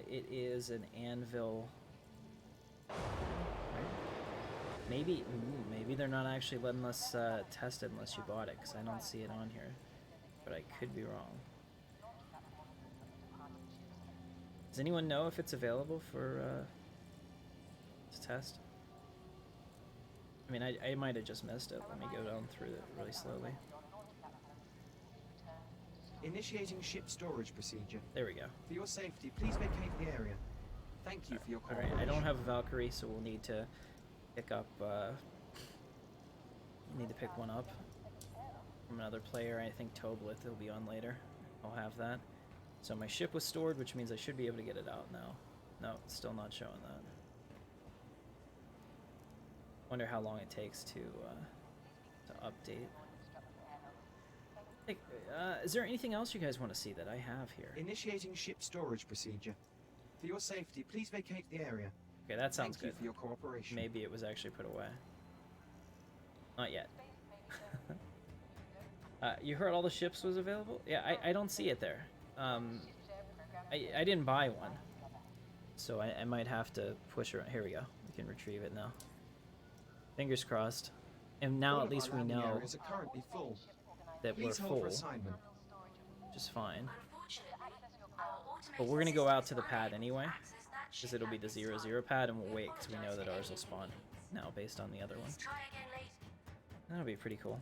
It is an anvil. Right? Maybe they're not actually letting us test it unless you bought it, because I don't see it on here. But I could be wrong. Does anyone know if it's available for to test? I mean, I might have just missed it. Let me go down through it really slowly.
Initiating ship storage procedure.
There we go.
For your safety, please vacate the area. Thank you for your cooperation.
Alright, I don't have a Valkyrie, so we'll need to pick up, need to pick one up from another player. I think Toblit will be on later. I'll have that. So my ship was stored, which means I should be able to get it out now. No, it's still not showing that. Wonder how long it takes to update. Hey, is there anything else you guys want to see that I have here?
Initiating ship storage procedure. For your safety, please vacate the area.
Okay, that sounds
Thank
good.
you for your cooperation.
Maybe it was actually put away. Not yet. You heard all the ships was available? Yeah, I don't see it there. I didn't buy one, so I might have to push around. Here we go. We can retrieve it now. Fingers crossed. And now
All
at
of
least
our
we
landing
know
areas are currently full.
that we're
Please hold
full,
for assignment.
which is fine.
Unfortunately, our automated
But we're gonna go out to the
systems
pad
unable
anyway,
access that
because
ship
it'll be
at
the
this
0-0
time.
pad, and we'll wait because we know that ours will spawn now based on the other one.
Try again later.
That'll be pretty cool.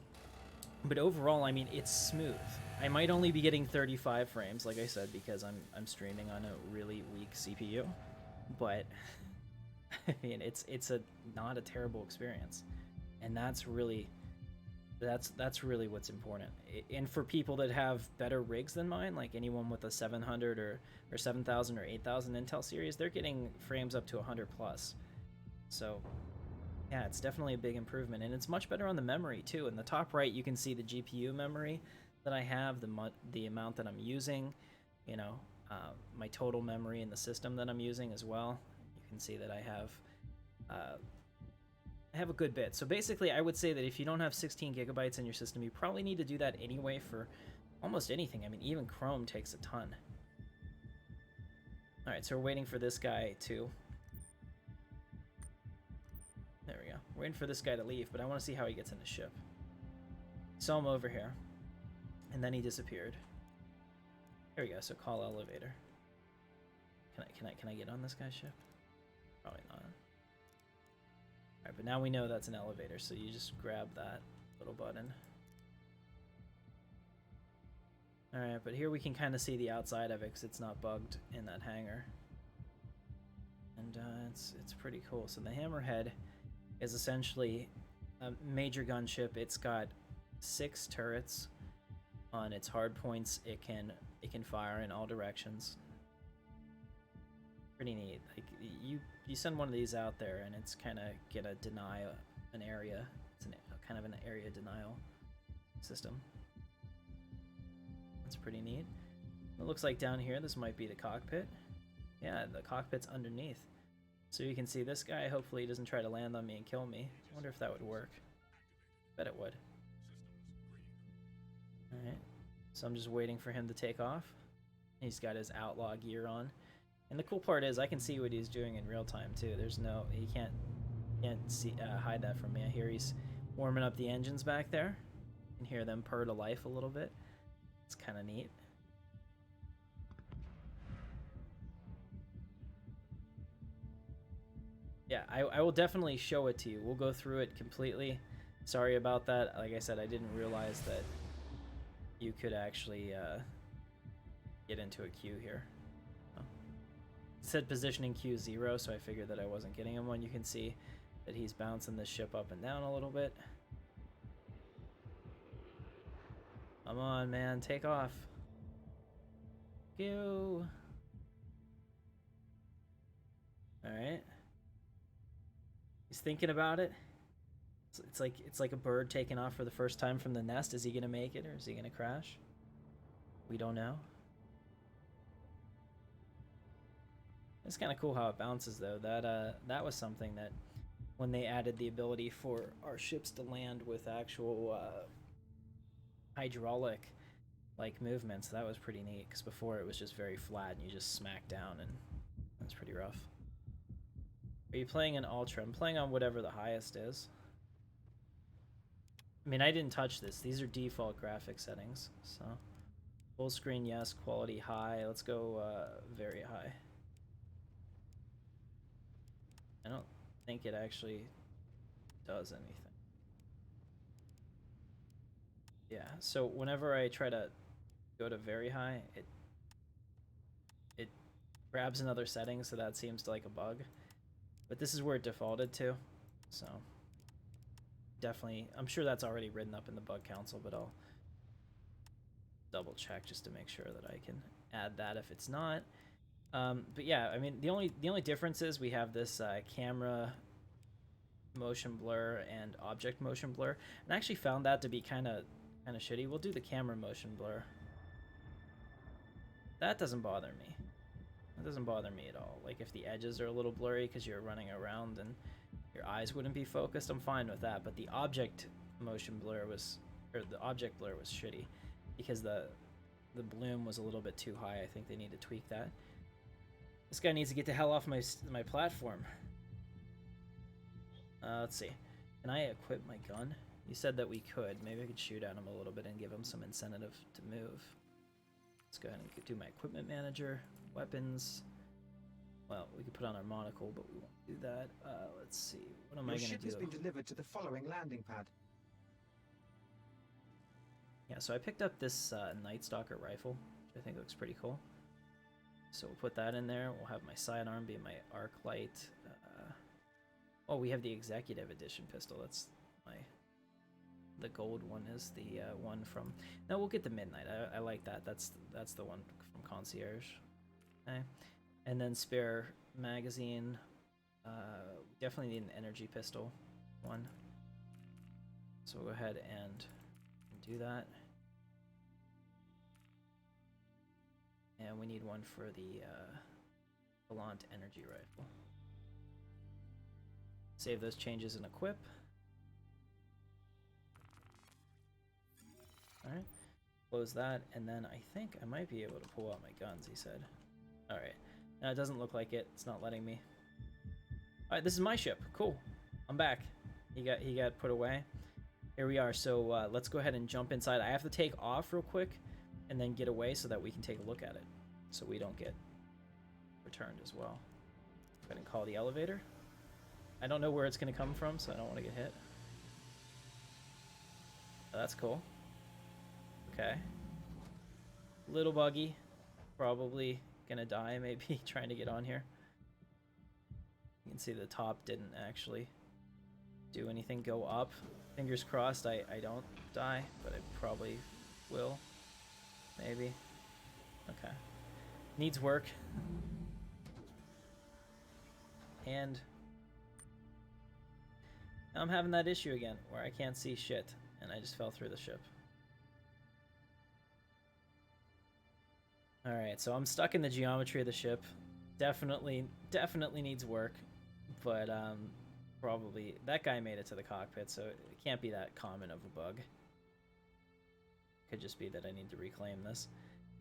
But overall, I mean, it's smooth. I might only be getting 35 frames, like I said, because I'm streaming on a really weak CPU. But I mean, it's not a terrible experience, and that's really what's important. And for people that have better rigs than mine, like anyone with a 700 or 7000 or 8000 Intel series, they're getting frames up to 100 plus. So yeah, it's definitely a big improvement, and it's much better on the memory too. In the top right, you can see the GPU memory that I have, the amount that I'm using, you know, my total memory in the system that I'm using as well. You can see that I have a good bit. So basically, I would say that if you don't have 16 gigabytes in your system, you probably need to do that anyway for almost anything. I mean, even Chrome takes a ton. All right, so we're waiting for this guy to. There we go. We're waiting for this guy to leave, but I want to see how he gets in the ship. Saw him over here, and then he disappeared. There we go. So call elevator. Can I get on this guy's ship? Probably not. All right, but now we know that's an elevator, so you just grab that little button. All right, but here we can kind of see the outside of it because it's not bugged in that hangar, and it's pretty cool. So the Hammerhead is essentially a major gunship. It's got 6 turrets on its hard points. It can fire in all directions. Pretty neat. Like you send one of these out there, and it's kind of gonna deny an area. It's kind of an area denial system. That's pretty neat. It looks like down here this might be the cockpit. Yeah, the cockpit's underneath. So you can see this guy, hopefully he doesn't try to land on me and kill me. I wonder if that would work. Bet it would. Alright, so I'm just waiting for him to take off. He's got his outlaw gear on. And the cool part is I can see what he's doing in real time too. There's no, he can't see hide that from me. I hear he's warming up the engines back there. You can hear them purr to life a little bit. It's kind of neat. Yeah, I will definitely show it to you. We'll go through it completely. Sorry about that. Like I said, I didn't realize that you could actually get into a queue here. Oh. It said positioning queue 0, so I figured that I wasn't getting him one. You can see that he's bouncing this ship up and down a little bit. Come on, man, take off. Go. Alright. He's thinking about it. It's like a bird taking off for the first time from the nest. Is he gonna make it or is he gonna crash? We don't know. It's kind of cool how it bounces though. That was something that when they added the ability for our ships to land with actual hydraulic like movements, that was pretty neat, because before it was just very flat and you just smack down, and that's pretty rough. Are you playing in Ultra? I'm playing on whatever the highest is. I mean, I didn't touch this. These are default graphic settings. So full screen, yes. Quality high. Let's go very high. I don't think it actually does anything. Yeah, so whenever I try to go to very high, it grabs another setting, so that seems like a bug. But this is where it defaulted to, so definitely, I'm sure that's already written up in the bug council, but I'll double check just to make sure that I can add that if it's not. But yeah, I mean, the only difference is we have this camera motion blur and object motion blur, and I actually found that to be kind of shitty. We'll do the camera motion blur. That doesn't bother me. That doesn't bother me at all. Like if the edges are a little blurry because you're running around and your eyes wouldn't be focused, I'm fine with that. But the object motion blur was, or the object blur was shitty because the bloom was a little bit too high. I think they need to tweak that. This guy needs to get the hell off my platform. Let's see. Can I equip my gun? You said that we could. Maybe I could shoot at him a little bit and give him some incentive to move. Let's go ahead and do my equipment manager. Weapons. Well, we could put on our monocle, but we won't do that. Let's see. What am I going to do?
Your ship has been delivered to the following landing pad.
Yeah, so I picked up this Night Stalker rifle, which I think looks pretty cool. So we'll put that in there. We'll have my sidearm be my arc light. Oh, we have the Executive Edition pistol. That's the gold one is the one from. No, we'll get the Midnight. I like that. That's the one from Concierge. Okay, and then spare magazine. Definitely need an energy pistol one. So we'll go ahead and do that. And we need one for the Volant energy rifle. Save those changes and equip. Alright. Close that, and then I think I might be able to pull out my guns, he said. Alright. Now it doesn't look like it. It's not letting me. Alright, this is my ship. Cool. I'm back. He got put away. Here we are. So let's go ahead and jump inside. I have to take off real quick and then get away so that we can take a look at it, so we don't get returned as well. Go ahead and call the elevator. I don't know where it's going to come from, so I don't want to get hit. Oh, that's cool. Okay. Little buggy. Probably going to die, maybe, trying to get on here. You can see the top didn't actually do anything go up. Fingers crossed I don't die, but I probably will. Maybe. Okay. Needs work. And I'm having that issue again where I can't see shit and I just fell through the ship. Alright, so I'm stuck in the geometry of the ship. Definitely needs work, but probably that guy made it to the cockpit, so it can't be that common of a bug. Could just be that I need to reclaim this.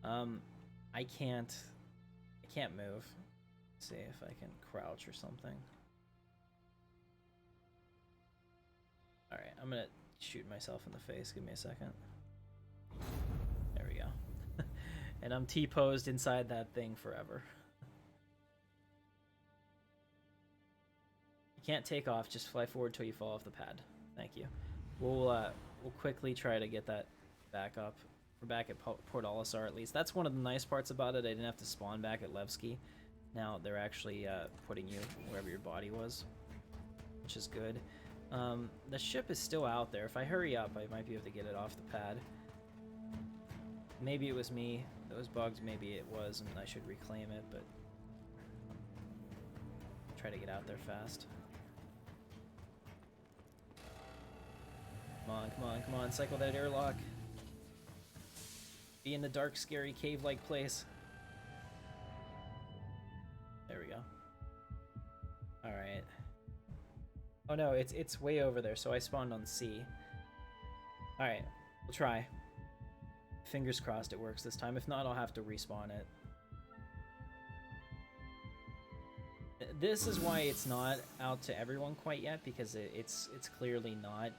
I can't move. Let's see if I can crouch or something. Alright, I'm gonna shoot myself in the face. Give me a second. There we go. And I'm T-posed inside that thing forever. Can't take off, just fly forward till you fall off the pad. Thank you. We'll quickly try to get that back up. We're back at Port Olisar at least. That's one of the nice parts about it. I didn't have to spawn back at Levski. Now they're actually putting you wherever your body was, which is good. The ship is still out there. If I hurry up, I might be able to get it off the pad. Maybe it was me. Those bugs, maybe it was, and I should reclaim it, but try to get out there fast. Come on, come on, come on, cycle that airlock. Be in the dark, scary, cave-like place. There we go. Alright. Oh no, it's way over there, so I spawned on C. Alright, we'll try. Fingers crossed it works this time. If not, I'll have to respawn it. This is why it's not out to everyone quite yet, because it's clearly not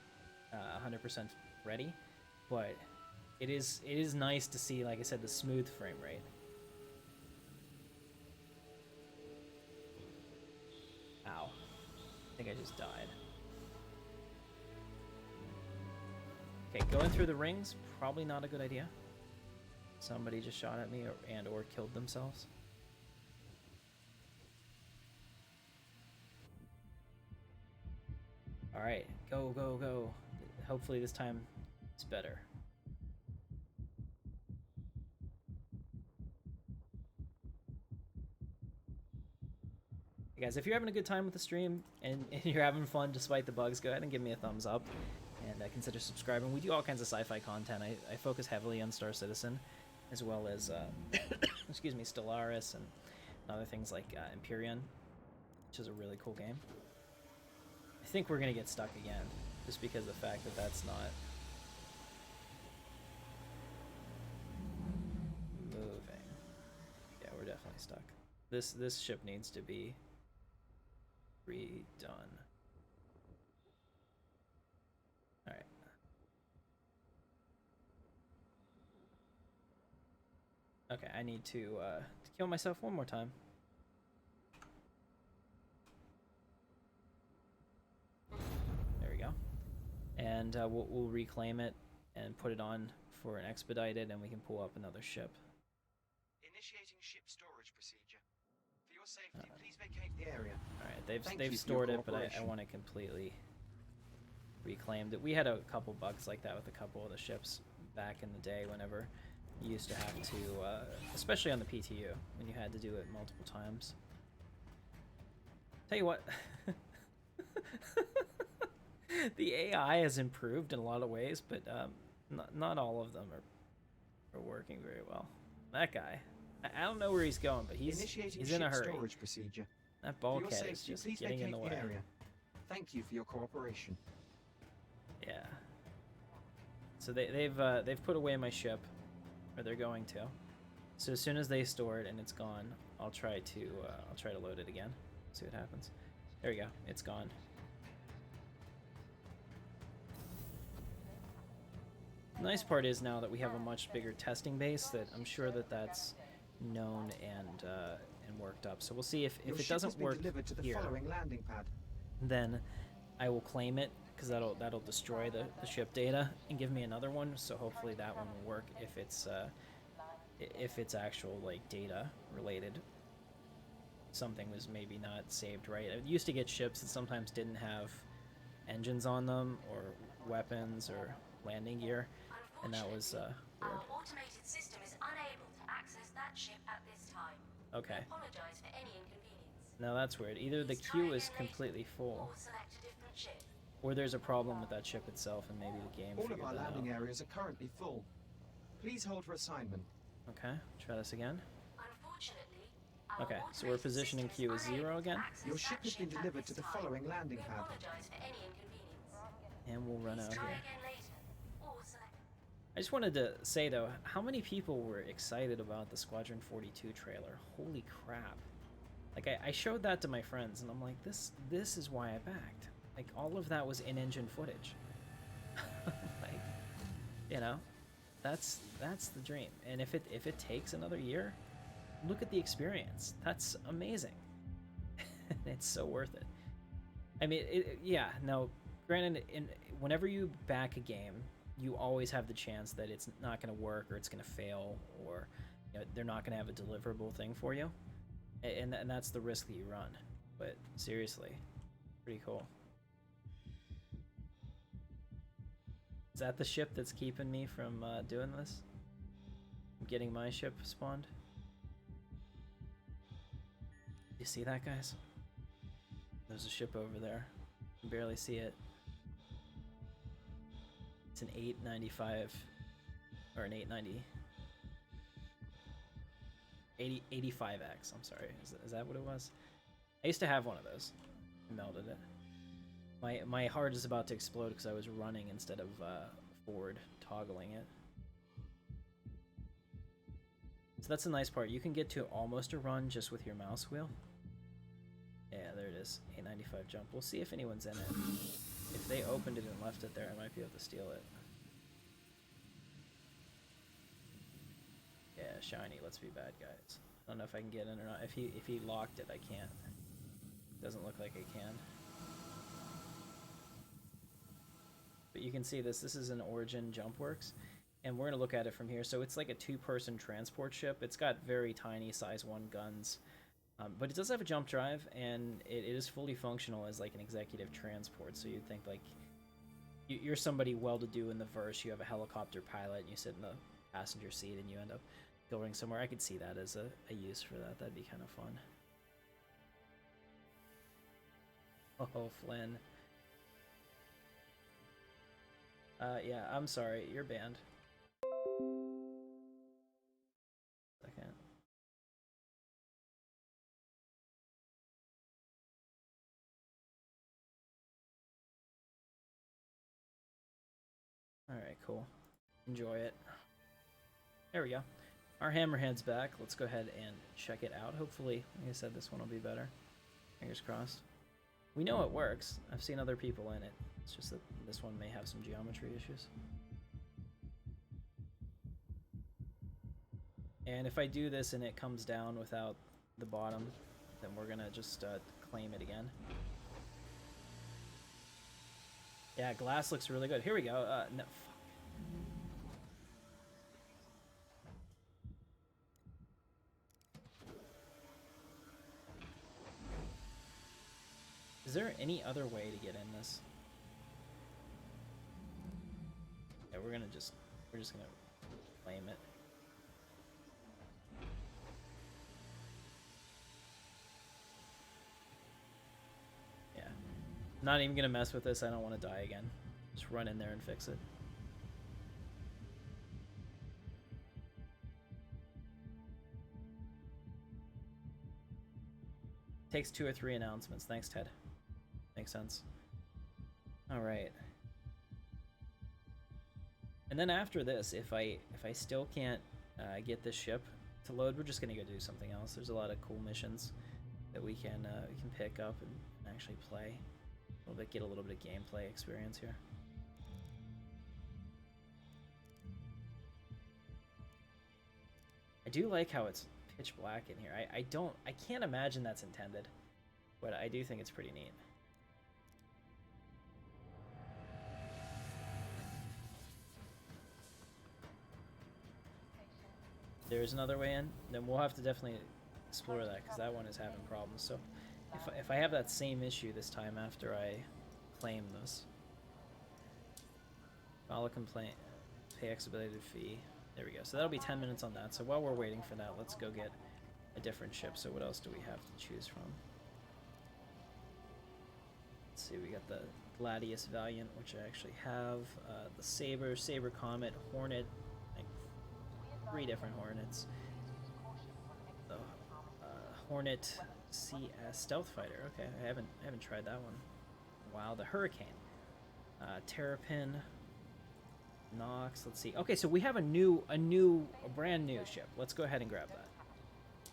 100% ready, but it is nice to see, like I said, the smooth frame rate. Ow. I think I just died. Okay, going through the rings, probably not a good idea. Somebody just shot at me or killed themselves. Alright, go, go, go. Hopefully this time it's better. Hey guys, if you're having a good time with the stream and you're having fun despite the bugs, go ahead and give me a thumbs up and consider subscribing. We do all kinds of sci-fi content. I focus heavily on Star Citizen, as well as excuse me, Stellaris and other things like Empyrean, which is a really cool game. I think we're gonna get stuck again, just because of the fact that that's not moving. Yeah, we're definitely stuck. This ship needs to be redone. All right. Okay, I need to kill myself one more time. There we go. And we'll reclaim it and put it on for an expedited, and we can pull up another ship.
Initiating ship storage procedure. For your safety, please vacate the area.
Alright, they've stored it, but I want it completely reclaimed. We had a couple bugs like that with a couple of the ships back in the day whenever you used to have to, especially on the PTU, when you had to do it multiple times. Tell you what, the AI has improved in a lot of ways, but not all of them are working very well. That guy, I don't know where he's going, but he's in a hurry.
Storage procedure.
That bulkhead is just getting in the way.
Thank you for your cooperation.
Yeah. So they've put away my ship, or they're going to. So as soon as they store it and it's gone, I'll try to load it again. See what happens. There we go. It's gone. The nice part is now that we have a much bigger testing base, that I'm sure that that's known and worked up. So we'll see if it doesn't work here, then I will claim it, because that'll destroy the ship data and give me another one. So hopefully that one will work if it's actual like data related. Something was maybe not saved right. I used to get ships that sometimes didn't have engines on them or weapons or landing gear, and that was weird.
Our automated system is unable to access that ship at this time.
Okay.
We apologize for any inconvenience.
Now that's weird. Either the queue is completely full,
Or select a different ship.
or there's a problem with that ship itself, and maybe the game
All of
figured
our
that
landing
out.
areas are currently full. Please hold for assignment.
Okay, try this again.
Unfortunately, our
Okay, so we're
automated
positioning
system
Q
is
as 0
unable to
again.
access
Your ship
that
has been
at
delivered to
this
the
time.
following landing
We
pad.
apologize for any inconvenience.
And we'll run out
Please try
here.
again later. Or select.
I just wanted to say though, how many people were excited about the Squadron 42 trailer? Holy crap. Like I showed that to my friends and I'm like, this is why I backed. Like all of that was in-engine footage. Like, you know, that's the dream. And if it takes another year, look at the experience. That's amazing. It's so worth it. I mean, yeah, no, granted, whenever you back a game, you always have the chance that it's not going to work or it's going to fail or they're not going to have a deliverable thing for you. And that's the risk that you run. But seriously, pretty cool. Is that the ship that's keeping me from doing this? Getting my ship spawned? You see that, guys? There's a ship over there. You can barely see it. It's an 895 or an 890. 85X, I'm sorry. Is that what it was? I used to have one of those. I melted it. My heart is about to explode because I was running instead of forward toggling it. So that's a nice part. You can get to almost a run just with your mouse wheel. Yeah, there it is. 895 jump. We'll see if anyone's in it. If they opened it and left it there, I might be able to steal it. Yeah, shiny. Let's be bad guys. I don't know if I can get in or not. If he locked it, I can't. Doesn't look like I can. But you can see this. This is an Origin Jump Works, and we're gonna look at it from here. So it's like a two-person transport ship. It's got very tiny size 1 guns, but it does have a jump drive, and it is fully functional as like an executive transport. So you'd think like you're somebody well-to-do in the verse. You have a helicopter pilot, and you sit in the passenger seat, and you end up going somewhere. I could see that as a use for that. That'd be kind of fun. Oh, Flynn. Yeah, I'm sorry, you're banned. Second. Alright, cool. Enjoy it. There we go. Our Hammerhead's back. Let's go ahead and check it out. Hopefully, like I said, this one will be better. Fingers crossed. We know it works. I've seen other people in it. It's just that this one may have some geometry issues. And if I do this and it comes down without the bottom, then we're gonna just claim it again. Yeah, glass looks really good. Here we go. No, fuck. Is there any other way to get in this? Yeah, we're just gonna claim it. Yeah. Not even gonna mess with this. I don't want to die again. Just run in there and fix it. Takes 2 or 3 announcements. Thanks, Ted. Makes sense. All right. And then after this, if I still can't get this ship to load, we're just gonna go do something else. There's a lot of cool missions that we can pick up and actually play a little bit, get a little bit of gameplay experience here. I do like how it's pitch black in here. I can't imagine that's intended, but I do think it's pretty neat. There's another way in, then we'll have to definitely explore that because that one is having problems. So if I have that same issue this time after I claim this, file a complaint, pay expedited fee. There we go. So that'll be 10 minutes on that. So while we're waiting for that, let's go get a different ship. So what else do we have to choose from? Let's see, we got the Gladius Valiant, which I actually have, the Saber Comet, Hornet, like 3 different Hornets. The Hornet CS Stealth Fighter. Okay, I haven't tried that one. Wow, the Hurricane, Terrapin, Nox. Let's see. Okay, so we have a brand new ship. Let's go ahead and grab that.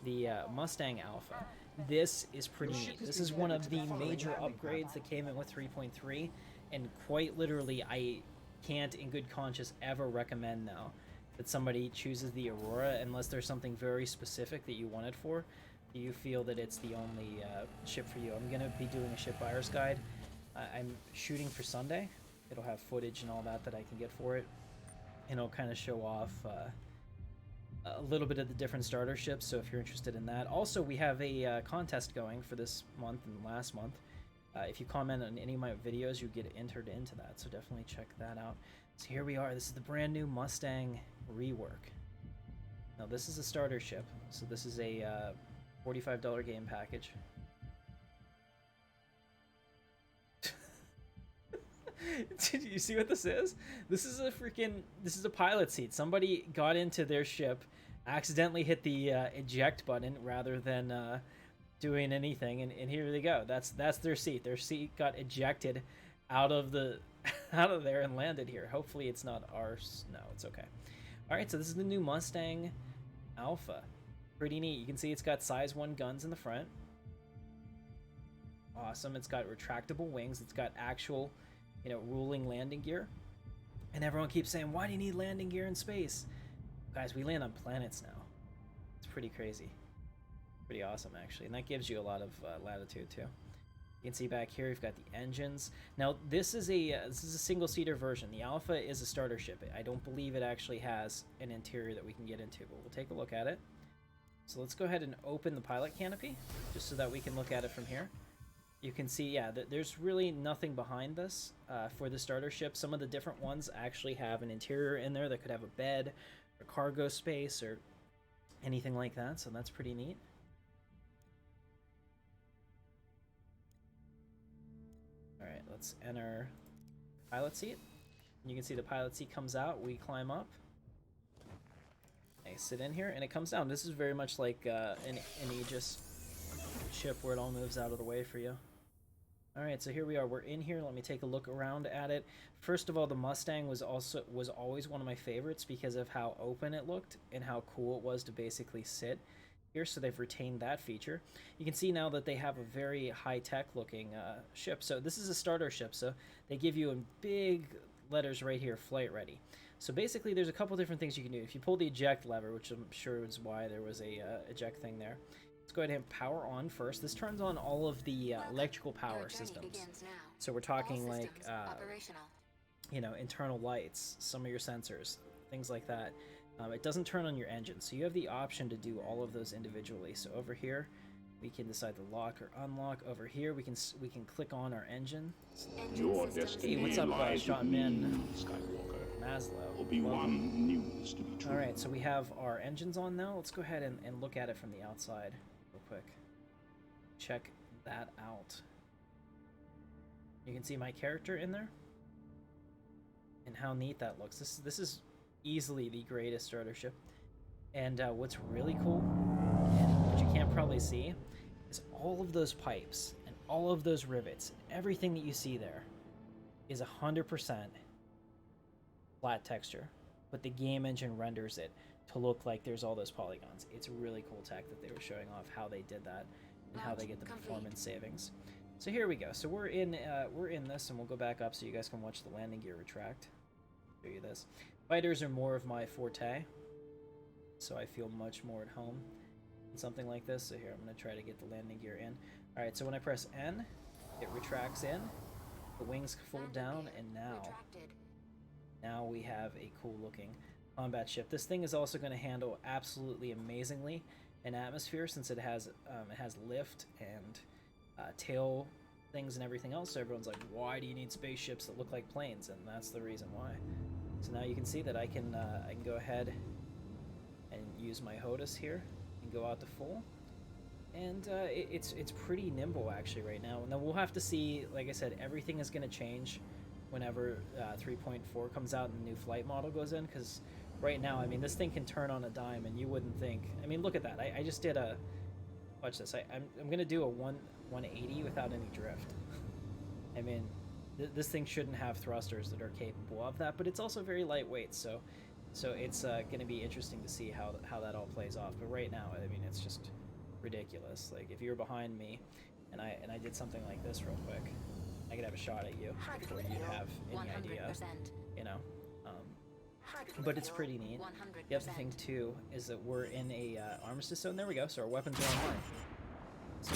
The Mustang Alpha. This is pretty neat. This is one of the major upgrades that came in with 3.3, and quite literally, I can't in good conscience ever recommend now that somebody chooses the Aurora unless there's something very specific that you want it for. You feel that it's the only ship for you. I'm gonna be doing a ship buyer's guide I'm shooting for Sunday. It'll have footage and all that I can get for it, and it'll kind of show off a little bit of the different starter ships. So if you're interested in that, also we have a contest going for this month and last month. If you comment on any of my videos, you get entered into that. So definitely check that out. So here we are. This is the brand new Mustang rework. Now this is a starter ship. So this is a $45 game package. Did you see what this is? This is a pilot seat. Somebody got into their ship, accidentally hit the eject button rather than doing anything, and here they go. That's their seat. Their seat got ejected out of there and landed here. Hopefully it's not ours. No, it's okay. All right, so this is the new Mustang Alpha. Pretty neat. You can see it's got size 1 guns in the front. Awesome. It's got retractable wings. It's got actual, ruling landing gear. And everyone keeps saying, why do you need landing gear in space? Guys, we land on planets now. It's pretty crazy. Pretty awesome, actually. And that gives you a lot of latitude, too. You can see back here, we've got the engines. Now, this is a single-seater version. The Alpha is a starter ship. I don't believe it actually has an interior that we can get into, but we'll take a look at it. So let's go ahead and open the pilot canopy, just so that we can look at it from here. You can see, yeah, there's really nothing behind this for the starter ship. Some of the different ones actually have an interior in there that could have a bed or cargo space or anything like that, so that's pretty neat. All right, let's enter pilot seat. You can see the pilot seat comes out, we climb up. I sit in here, and it comes down. This is very much like an Aegis ship where it all moves out of the way for you. Alright, so here we are. We're in here. Let me take a look around at it. First of all, the Mustang was always one of my favorites because of how open it looked and how cool it was to basically sit here, so they've retained that feature. You can see now that they have a very high-tech looking ship. So this is a starter ship, so they give you in big letters right here, flight ready. So basically there's a couple different things you can do. If you pull the eject lever, which I'm sure is why there was a eject thing there, let's go ahead and power on first. This turns on all of the electrical power systems. So we're talking like, internal lights, some of your sensors, things like that. It doesn't turn on your engine, so you have the option to do all of those individually. So over here, we can decide to lock or unlock. Over here, we can click on our engine.
Your destiny
Hey, what's up,
lies with
Shotman
me, Skywalker.
Maslow?
Obi-Wan knew this to be true.
All right, so we have our engines on now. Let's go ahead and look at it from the outside real quick. Check that out. You can see my character in there and how neat that looks. This is easily the greatest starter ship. And what's really cool, and what you can't probably see, is all of those pipes and all of those rivets, everything that you see there is 100% flat texture, but the game engine renders it to look like there's all those polygons. It's really cool tech that they were showing off how they did that and how they get the performance savings. So here we go. So we're in this, and we'll go back up so you guys can watch the landing gear retract. Show you this. Fighters are more of my forte, so I feel much more at home in something like this. So here, I'm going to try to get the landing gear in. Alright, so when I press N, it retracts in, the wings fold down, and now we have a cool looking combat ship. This thing is also going to handle absolutely amazingly in atmosphere, since it has lift and tail things and everything else. So everyone's like, why do you need spaceships that look like planes? And that's the reason why. So now you can see that I can go ahead and use my HOTAS here and go out to full, and it's pretty nimble actually right now. And then we'll have to see. Like I said, everything is going to change whenever 3.4 comes out and the new flight model goes in, because right now, I mean, this thing can turn on a dime, and you wouldn't think. I mean, look at that. I just did a watch this. I'm going to do a 180 without any drift. I mean, this thing shouldn't have thrusters that are capable of that, but it's also very lightweight, so it's going to be interesting to see how that all plays off. But right now, I mean, it's just ridiculous. Like, if you were behind me and I did something like this real quick, I could have a shot at you before you'd have any idea, but it's pretty neat. The other thing too is that we're in a armistice zone. There we go. So our weapons are online. So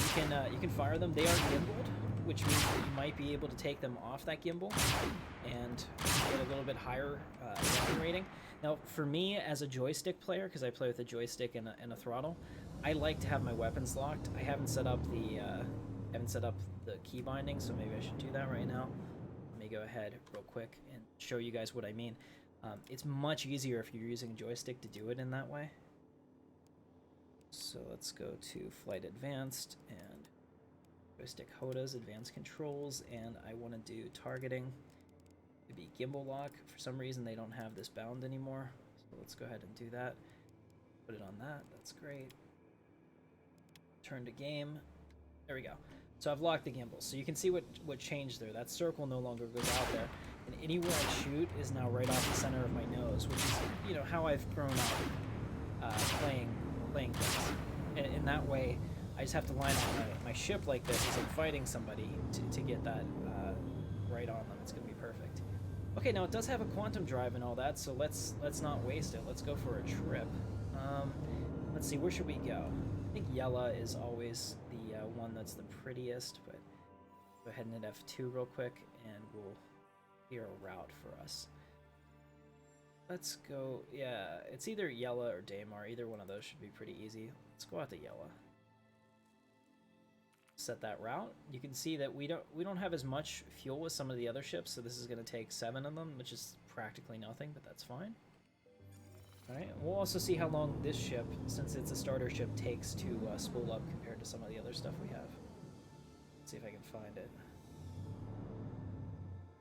you can fire them. They are gimbaled, which means that you might be able to take them off that gimbal and get a little bit higher weapon rating. Now, for me as a joystick player, because I play with a joystick and a throttle, I like to have my weapons locked. I haven't set up the key binding, so maybe I should do that right now. Let me go ahead real quick and show you guys what I mean. It's much easier if you're using a joystick to do it in that way. So let's go to Flight Advanced and joystick HOTAs, Advanced Controls, and I want to do targeting to be gimbal lock. For some reason they don't have this bound anymore, so let's go ahead and do that. Put it on that, that's great. Turn to game, there we go. So I've locked the gimbal, so you can see what changed there. That circle no longer goes out there, and anywhere I shoot is now right off the center of my nose, which is, you know, how I've grown up playing things. And in that way, I just have to line up my ship like this as I'm fighting somebody to get that right on them. It's gonna be perfect. Okay, now it does have a quantum drive and all that, so let's not waste it. Let's go for a trip. Let's see, where should we go? I think Yella is always the one that's the prettiest, but go ahead and hit F2 real quick, and we'll clear a route for us. Let's go, yeah, it's either Yella or Daymar. Either one of those should be pretty easy. Let's go out to Yella. Set that route. You can see that we don't have as much fuel as some of the other ships, so this is going to take 7 of them, which is practically nothing, but that's fine. Alright, we'll also see how long this ship, since it's a starter ship, takes to spool up compared to some of the other stuff we have. Let's see if I can find it.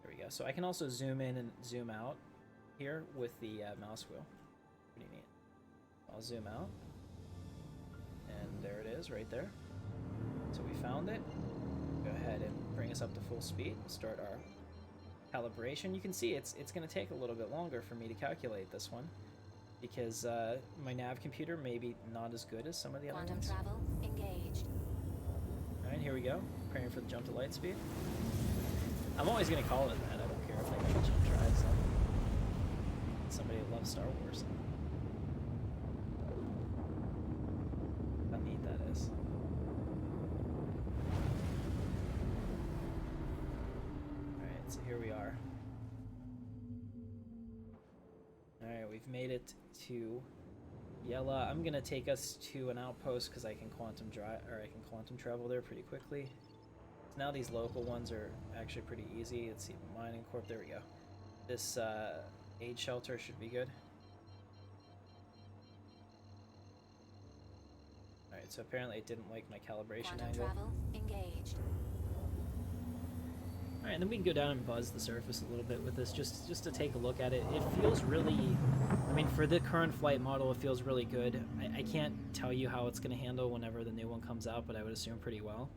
There we go. So I can also zoom in and zoom out here with the mouse wheel. Pretty neat. I'll zoom out. And there it is, right there. So we found it. Go ahead and bring us up to full speed. We'll start our calibration. You can see it's going to take a little bit longer for me to calculate this one, because my nav computer may be not as good as some of the other ones.
Quantum travel engaged.
Alright, here we go. Preparing for the jump to light speed. I'm always going to call it that. I don't care if they make jump drives. Somebody that loves Star Wars. How neat that is. Alright, so here we are. Alright, we've made it to Yella. I'm gonna take us to an outpost because I can quantum travel there pretty quickly. So now these local ones are actually pretty easy. Let's see, Mining Corp, there we go. This aid shelter should be good. Alright, so apparently it didn't like my calibration
Quantum
angle.
travel engaged.
Alright, and then we can go down and buzz the surface a little bit with this, just to take a look at it. It feels really, I mean, for the current flight model, it feels really good. I can't tell you how it's going to handle whenever the new one comes out, but I would assume pretty well.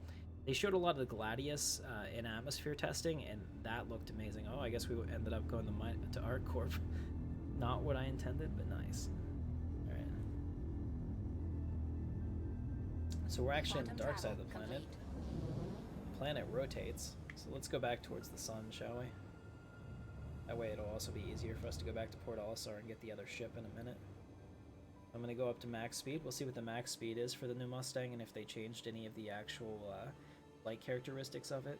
They showed a lot of the Gladius in atmosphere testing, and that looked amazing. Oh, I guess we ended up going to ArcCorp. Not what I intended, but nice. Alright. So we're actually on the dark side of the planet. The planet rotates. So let's go back towards the sun, shall we? That way it'll also be easier for us to go back to Port Olisar and get the other ship in a minute. I'm going to go up to max speed. We'll see what the max speed is for the new Mustang and if they changed any of the actual flight characteristics of it.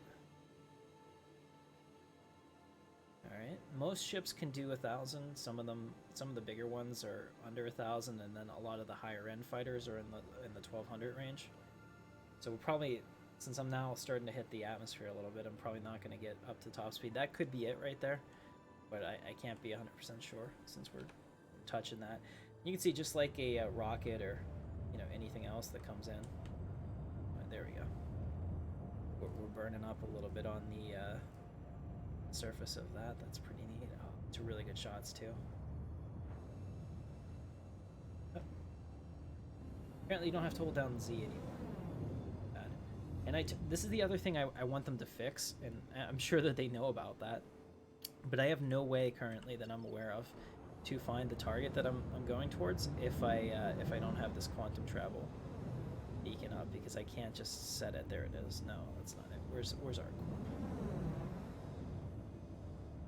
Alright, most ships can do 1,000. Some of the bigger ones are under 1,000, and then a lot of the higher end fighters are in the 1,200 range. So we'll probably, since I'm now starting to hit the atmosphere a little bit, I'm probably not going to get up to top speed. That could be it right there, but I can't be 100% sure since we're touching that. You can see just like a rocket or anything else that comes in. There we go. We're burning up a little bit on the surface of that. That's pretty neat. Oh, two really good shots too. Oh. Apparently you don't have to hold down Z anymore. And this is the other thing I want them to fix, and I'm sure that they know about that, but I have no way currently that I'm aware of to find the target that I'm going towards if I don't have this quantum travel beacon up, because I can't just set it. There it is. No, that's not it. Where's our corp?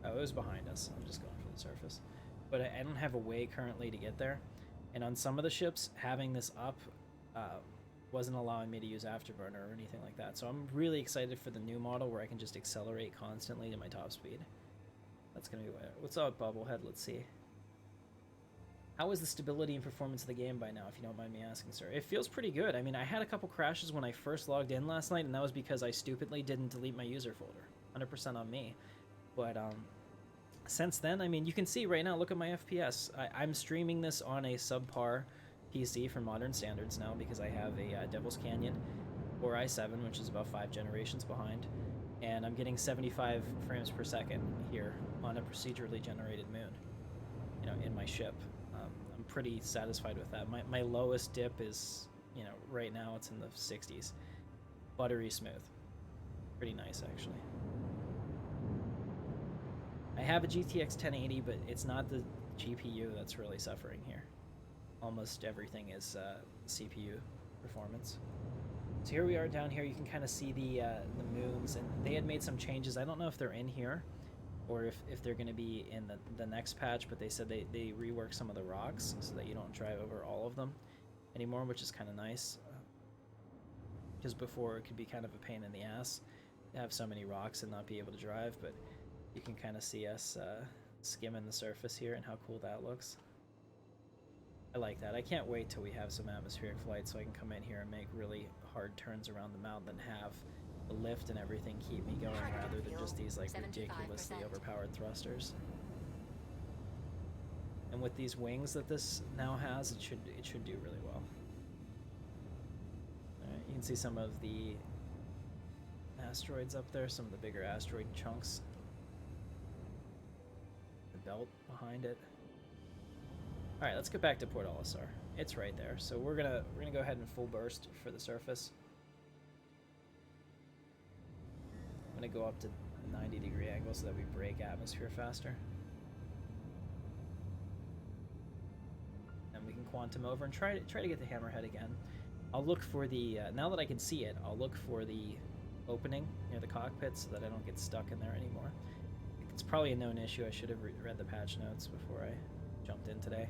Oh, it was behind us. I'm just going for the surface, but I don't have a way currently to get there. And on some of the ships, having this up wasn't allowing me to use Afterburner or anything like that. So I'm really excited for the new model where I can just accelerate constantly to my top speed. That's gonna be what's up, Bubblehead. Let's see. How is the stability and performance of the game by now, if you don't mind me asking, sir? It feels pretty good. I mean, I had a couple crashes when I first logged in last night, and that was because I stupidly didn't delete my user folder. 100% on me. But since then, I mean, you can see right now, look at my FPS. I'm streaming this on a subpar PC for modern standards now because I have a Devil's Canyon or i7, which is about 5 generations behind. And I'm getting 75 frames per second here on a procedurally generated moon, you know, in my ship. I'm pretty satisfied with that. My lowest dip is, you know, right now it's in the 60s. Buttery smooth. Pretty nice, actually. I have a GTX 1080, but it's not the GPU that's really suffering here. Almost everything is CPU performance. So here we are down here. You can kind of see the moons, and they had made some changes. I don't know if they're in here or if they're going to be in the next patch, but they said they reworked some of the rocks so that you don't drive over all of them anymore, which is kind of nice. Because before it could be kind of a pain in the ass to have so many rocks and not be able to drive, but you can kind of see us skimming the surface here and how cool that looks. I like that. I can't wait till we have some atmospheric flight so I can come in here and make really hard turns around the mountain and have the lift and everything keep me going rather than just these like ridiculously overpowered thrusters. And with these wings that this now has, it should do really well. Alright, you can see some of the asteroids up there, some of the bigger asteroid chunks. The belt behind it. Alright, let's get back to Port Olisar. It's right there. So we're gonna go ahead and full burst for the surface. I'm gonna go up to a 90-degree angle so that we break atmosphere faster. And we can quantum over and try to get the hammerhead again. I'll look for the now that I can see it, I'll look for the opening near the cockpit so that I don't get stuck in there anymore. It's probably a known issue. I should have read the patch notes before I jumped in today.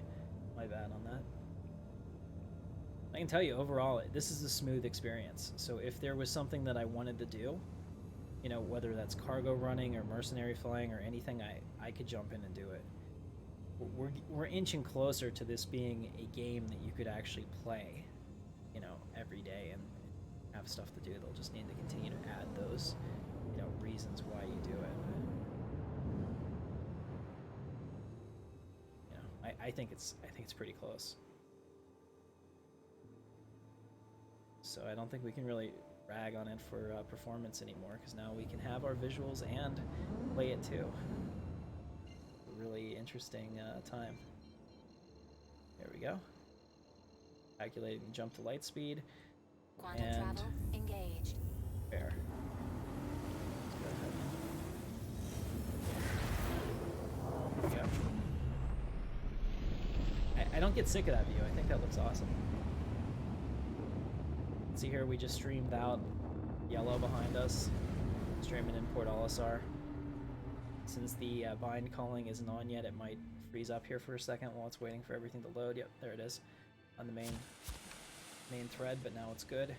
My bad on that. I can tell you overall, this is a smooth experience. So if there was something that I wanted to do, you know, whether that's cargo running or mercenary flying or anything, I could jump in and do it. We're inching closer to this being a game that you could actually play, you know, every day and have stuff to do. They'll just need to continue to add those, you know, reasons why you do it. You know, I think it's pretty close. So I don't think we can really rag on it for performance anymore, because now we can have our visuals and play it too. A really interesting time. There we go. Calculating jump to light speed.
Quantum
And
travel engaged.
fair. Let's go ahead. There we go. I don't get sick of that view. I think that looks awesome. See here, we just streamed out yellow behind us, streaming in Port Olisar. Since the bind calling isn't on yet, it might freeze up here for a second while it's waiting for everything to load. Yep, there it is on the main thread, but now it's good.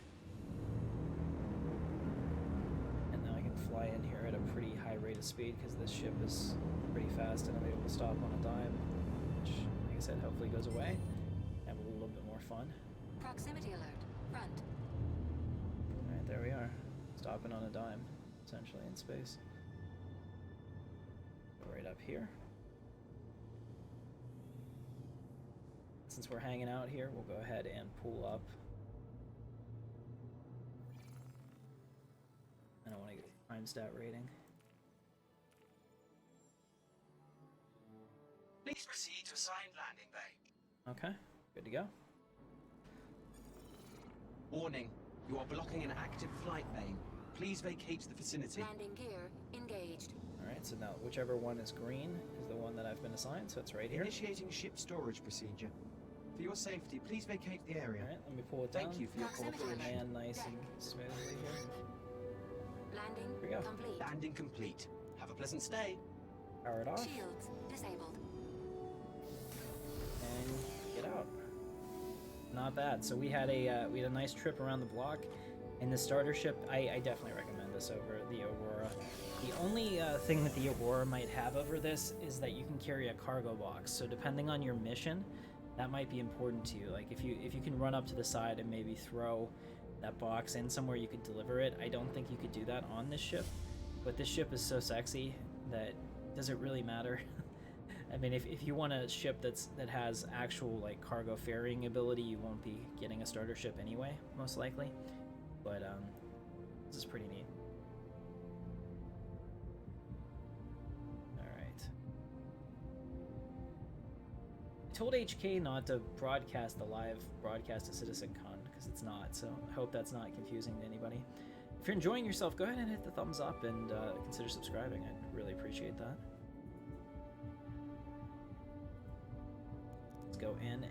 And now I can fly in here at a pretty high rate of speed because this ship is pretty fast and I'm able to stop on a dime, which, like I said, hopefully goes away. Have a little bit more fun.
Proximity alert. Front.
Alright, there we are. Stopping on a dime, essentially, in space. Go right up here. Since we're hanging out here, we'll go ahead and pull up. I don't want to get prime stat rating.
Please proceed to assigned landing bay.
Okay, good to go.
Warning, you are blocking an active flight lane. Please vacate the vicinity.
Landing gear engaged.
Alright, so now whichever one is green is the one that I've been assigned, so it's right here.
Initiating ship storage procedure. For your safety, please vacate the area.
Alright, let me pull it down.
Thank you for your cooperation.
Land nice and smoothly here.
Landing
Here we go.
complete.
Landing complete. Have a pleasant stay.
Power it off.
Shields disabled.
And get out. not bad. So we had a nice trip around the block, and the starter ship. I definitely recommend this over the Aurora. The only thing that the Aurora might have over this is that you can carry a cargo box. So depending on your mission, that might be important to you. Like if you can run up to the side and maybe throw that box in somewhere you could deliver it. I don't think you could do that on this ship, but this ship is so sexy that does it really matter? I mean, if you want a ship that has actual like cargo ferrying ability, you won't be getting a starter ship anyway, most likely. But this is pretty neat. All right. I told HK not to broadcast the live broadcast of CitizenCon because it's not. So I hope that's not confusing to anybody. If you're enjoying yourself, go ahead and hit the thumbs up and consider subscribing. I'd really appreciate that. Let's go in and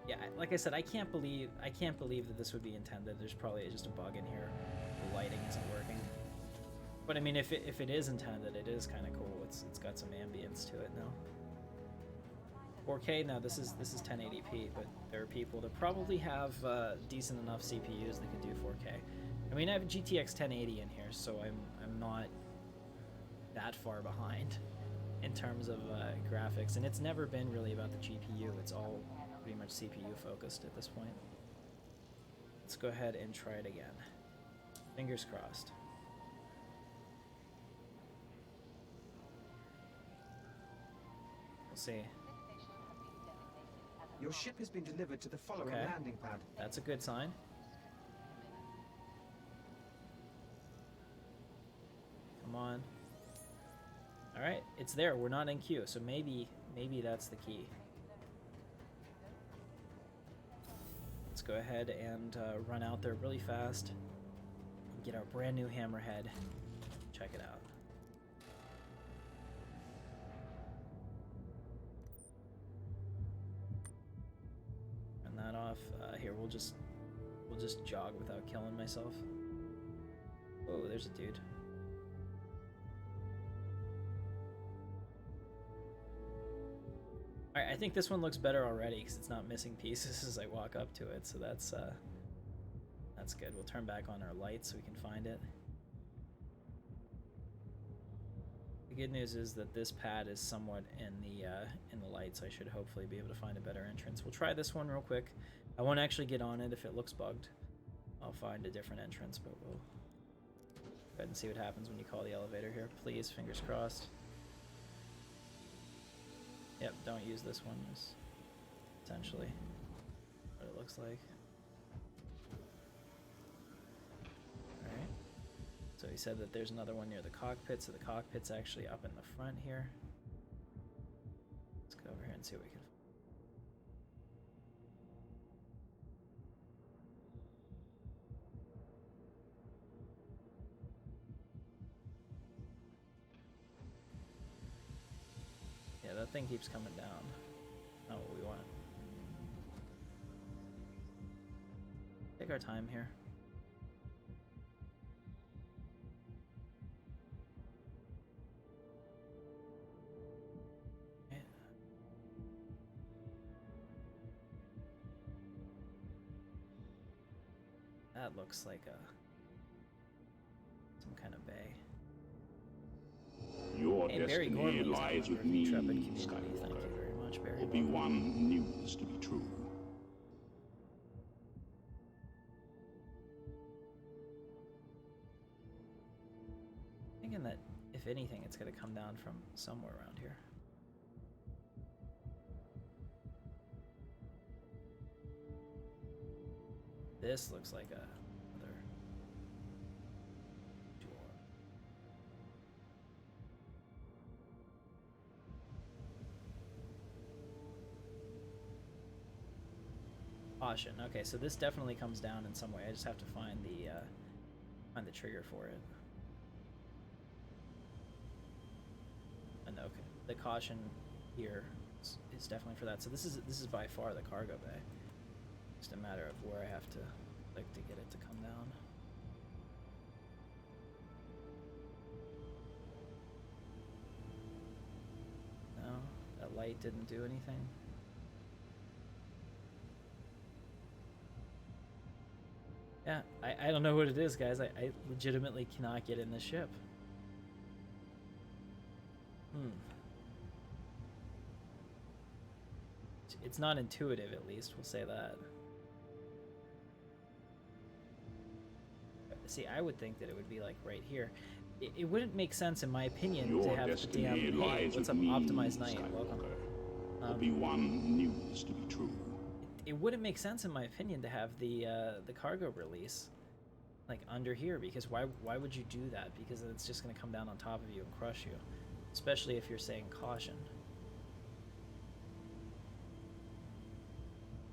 yeah, like I said, I can't believe that this would be intended. There's probably just a bug in here. The lighting isn't working. But I mean, if it is intended, it is kind of cool. It's got some ambience to it now. 4K? No, this is 1080p. But there are people that probably have decent enough CPUs that can do 4K. I mean, I have a GTX 1080 in here, so I'm not that far behind in terms of graphics, and it's never been really about the GPU. It's all pretty much CPU focused at this point. Let's go ahead and try it again. Fingers crossed. We'll see.
Your ship has been delivered to the following
Okay.
landing pad.
That's a good sign. Come on. Alright, it's there. We're not in queue, so maybe that's the key. Let's go ahead and run out there really fast and get our brand new Hammerhead. Check it out. Turn that off. Here, we'll just jog without killing myself. Oh, there's a dude. Alright, I think this one looks better already because it's not missing pieces as I walk up to it, so that's good. We'll turn back on our lights so we can find it. The good news is that this pad is somewhat in the light, so I should hopefully be able to find a better entrance. We'll try this one real quick. I won't actually get on it if it looks bugged. I'll find a different entrance, but we'll go ahead and see what happens when you call the elevator here. Please, fingers crossed. Yep, don't use this one, is essentially what it looks like. Alright. So he said that there's another one near the cockpit, so the cockpit's actually up in the front here. Let's go over here and see what we can find. Yeah, that thing keeps coming down. Not what we want. Take our time here. Okay. That looks like some kind of bay.
Your
Hey, Barry
destiny
Gorman is a
lies
member
with
of the
me,
Intrepid community. Thank
Skywalker.
you very much, Barry.
Obi-Wan knew this to be true.
Thinking that if anything, it's gonna come down from somewhere around here. This looks like another door. Caution. Okay, so this definitely comes down in some way. I just have to find the trigger for it. And okay, the caution here is definitely for that. So this is by far the cargo bay. Just a matter of where I have to click to get it to come down. No, that light didn't do anything. Yeah, I don't know what it is, guys. I legitimately cannot get in the ship. It's not intuitive, at least, we'll say that. See, I would think that it would be like right here. It wouldn't make sense, in my opinion,
Your
to have the
destiny
damn... Hey,
lies
what's
with
up,
me,
Optimized Knight?
Skywalker.
Welcome.
Obi-Wan knew this to be true.
It wouldn't make sense, in my opinion, to have the cargo release like under here, because why would you do that? Because it's just going to come down on top of you and crush you, especially if you're saying caution.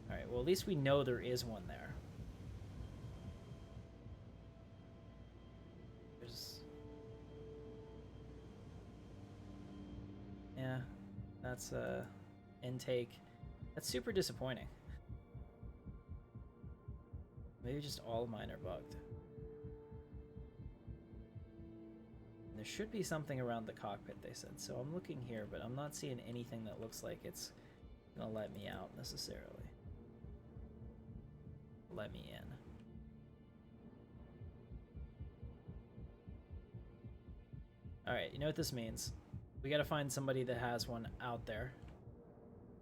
All right, well, at least we know there is one there. Yeah, that's intake. That's super disappointing. Maybe just all of mine are bugged. There should be something around the cockpit, they said. So I'm looking here, but I'm not seeing anything that looks like it's gonna let me out necessarily. Let me in. Alright, you know what this means. We gotta find somebody that has one out there.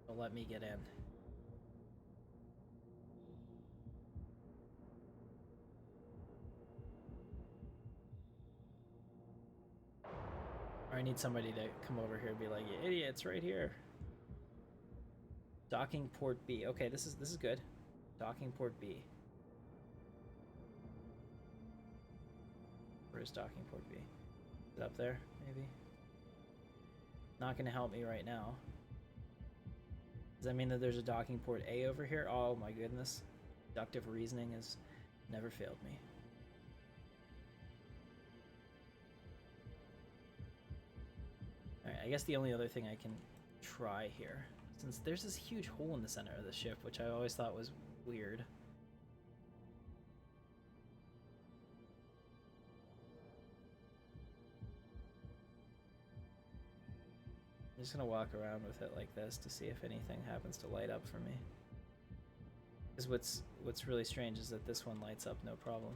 So let me get in. Or I need somebody to come over here and be like, you idiot, it's right here. Docking port B. Okay, this is good. Docking port B. Where's docking port B? Is it up there, maybe? Not gonna help me right now. Does that mean that there's a docking port A over here? Oh my goodness. Deductive reasoning has never failed me. Alright, I guess the only other thing I can try here, since there's this huge hole in the center of the ship, which I always thought was weird. I'm just gonna walk around with it like this to see if anything happens to light up for me. Because what's really strange is that this one lights up no problem.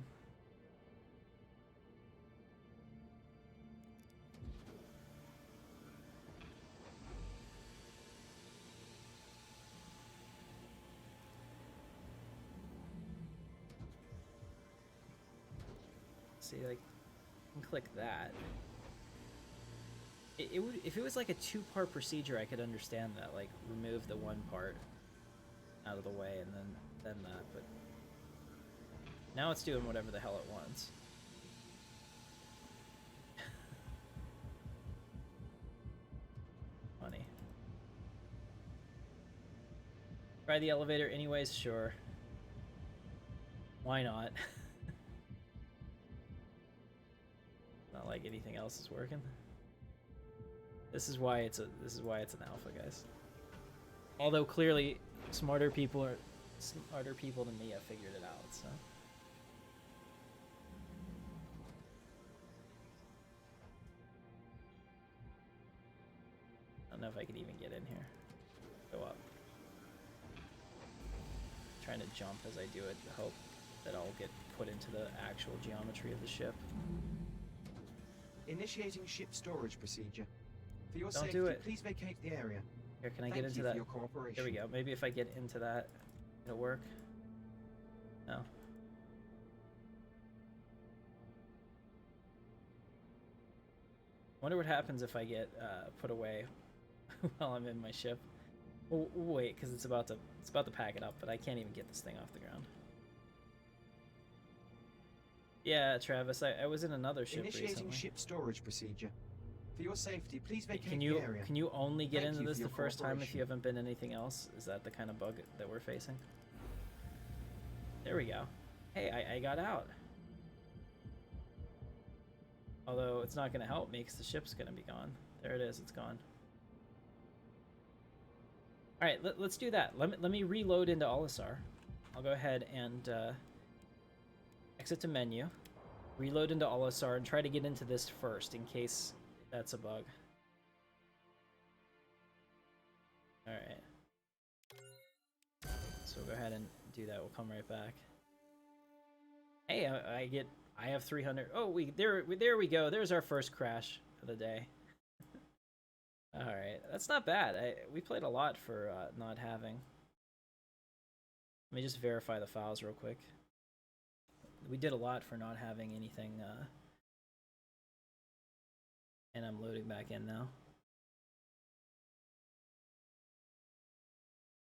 See, like, I can click that. It would, if it was like a two-part procedure, I could understand that. Like, remove the one part out of the way and then that. But now it's doing whatever the hell it wants. Funny. Try the elevator anyways, sure. Why not? Not like anything else is working. This is why it's an alpha, guys. Although clearly smarter people than me have figured it out, so. I don't know if I could even get in here. Go up. Trying to jump as I do it to hope that I'll get put into the actual geometry of the ship.
Initiating ship storage procedure. For your
Don't
safety,
do it.
please vacate the area.
Here, can I
Thank
get into
you
that?
for your cooperation.
There we go. Maybe if I get into that, it'll work. No. Wonder what happens if I get put away while I'm in my ship. We'll wait, because it's about to pack it up, but I can't even get this thing off the ground. Yeah, Travis, I was in another ship
Initiating
recently.
ship storage procedure. For your safety, please vacate
Can
the
you
area.
only get
Thank
into
you
this
for
the
your
first time if
cooperation.
you haven't been anything else? Is that the kind of bug that we're facing? There we go. Hey, I got out. Although it's not going to help me because the ship's going to be gone. There it is, it's gone. Alright, let's do that. Let me reload into Olisar. I'll go ahead and exit to menu, reload into Olisar, and try to get into this first in case that's a bug. Alright. So we'll go ahead and do that. We'll come right back. Hey, I have 300. Oh, there we go. There's our first crash of the day. All right, that's not bad. We played a lot for not having. Let me just verify the files real quick. We did a lot for not having anything. And I'm loading back in now.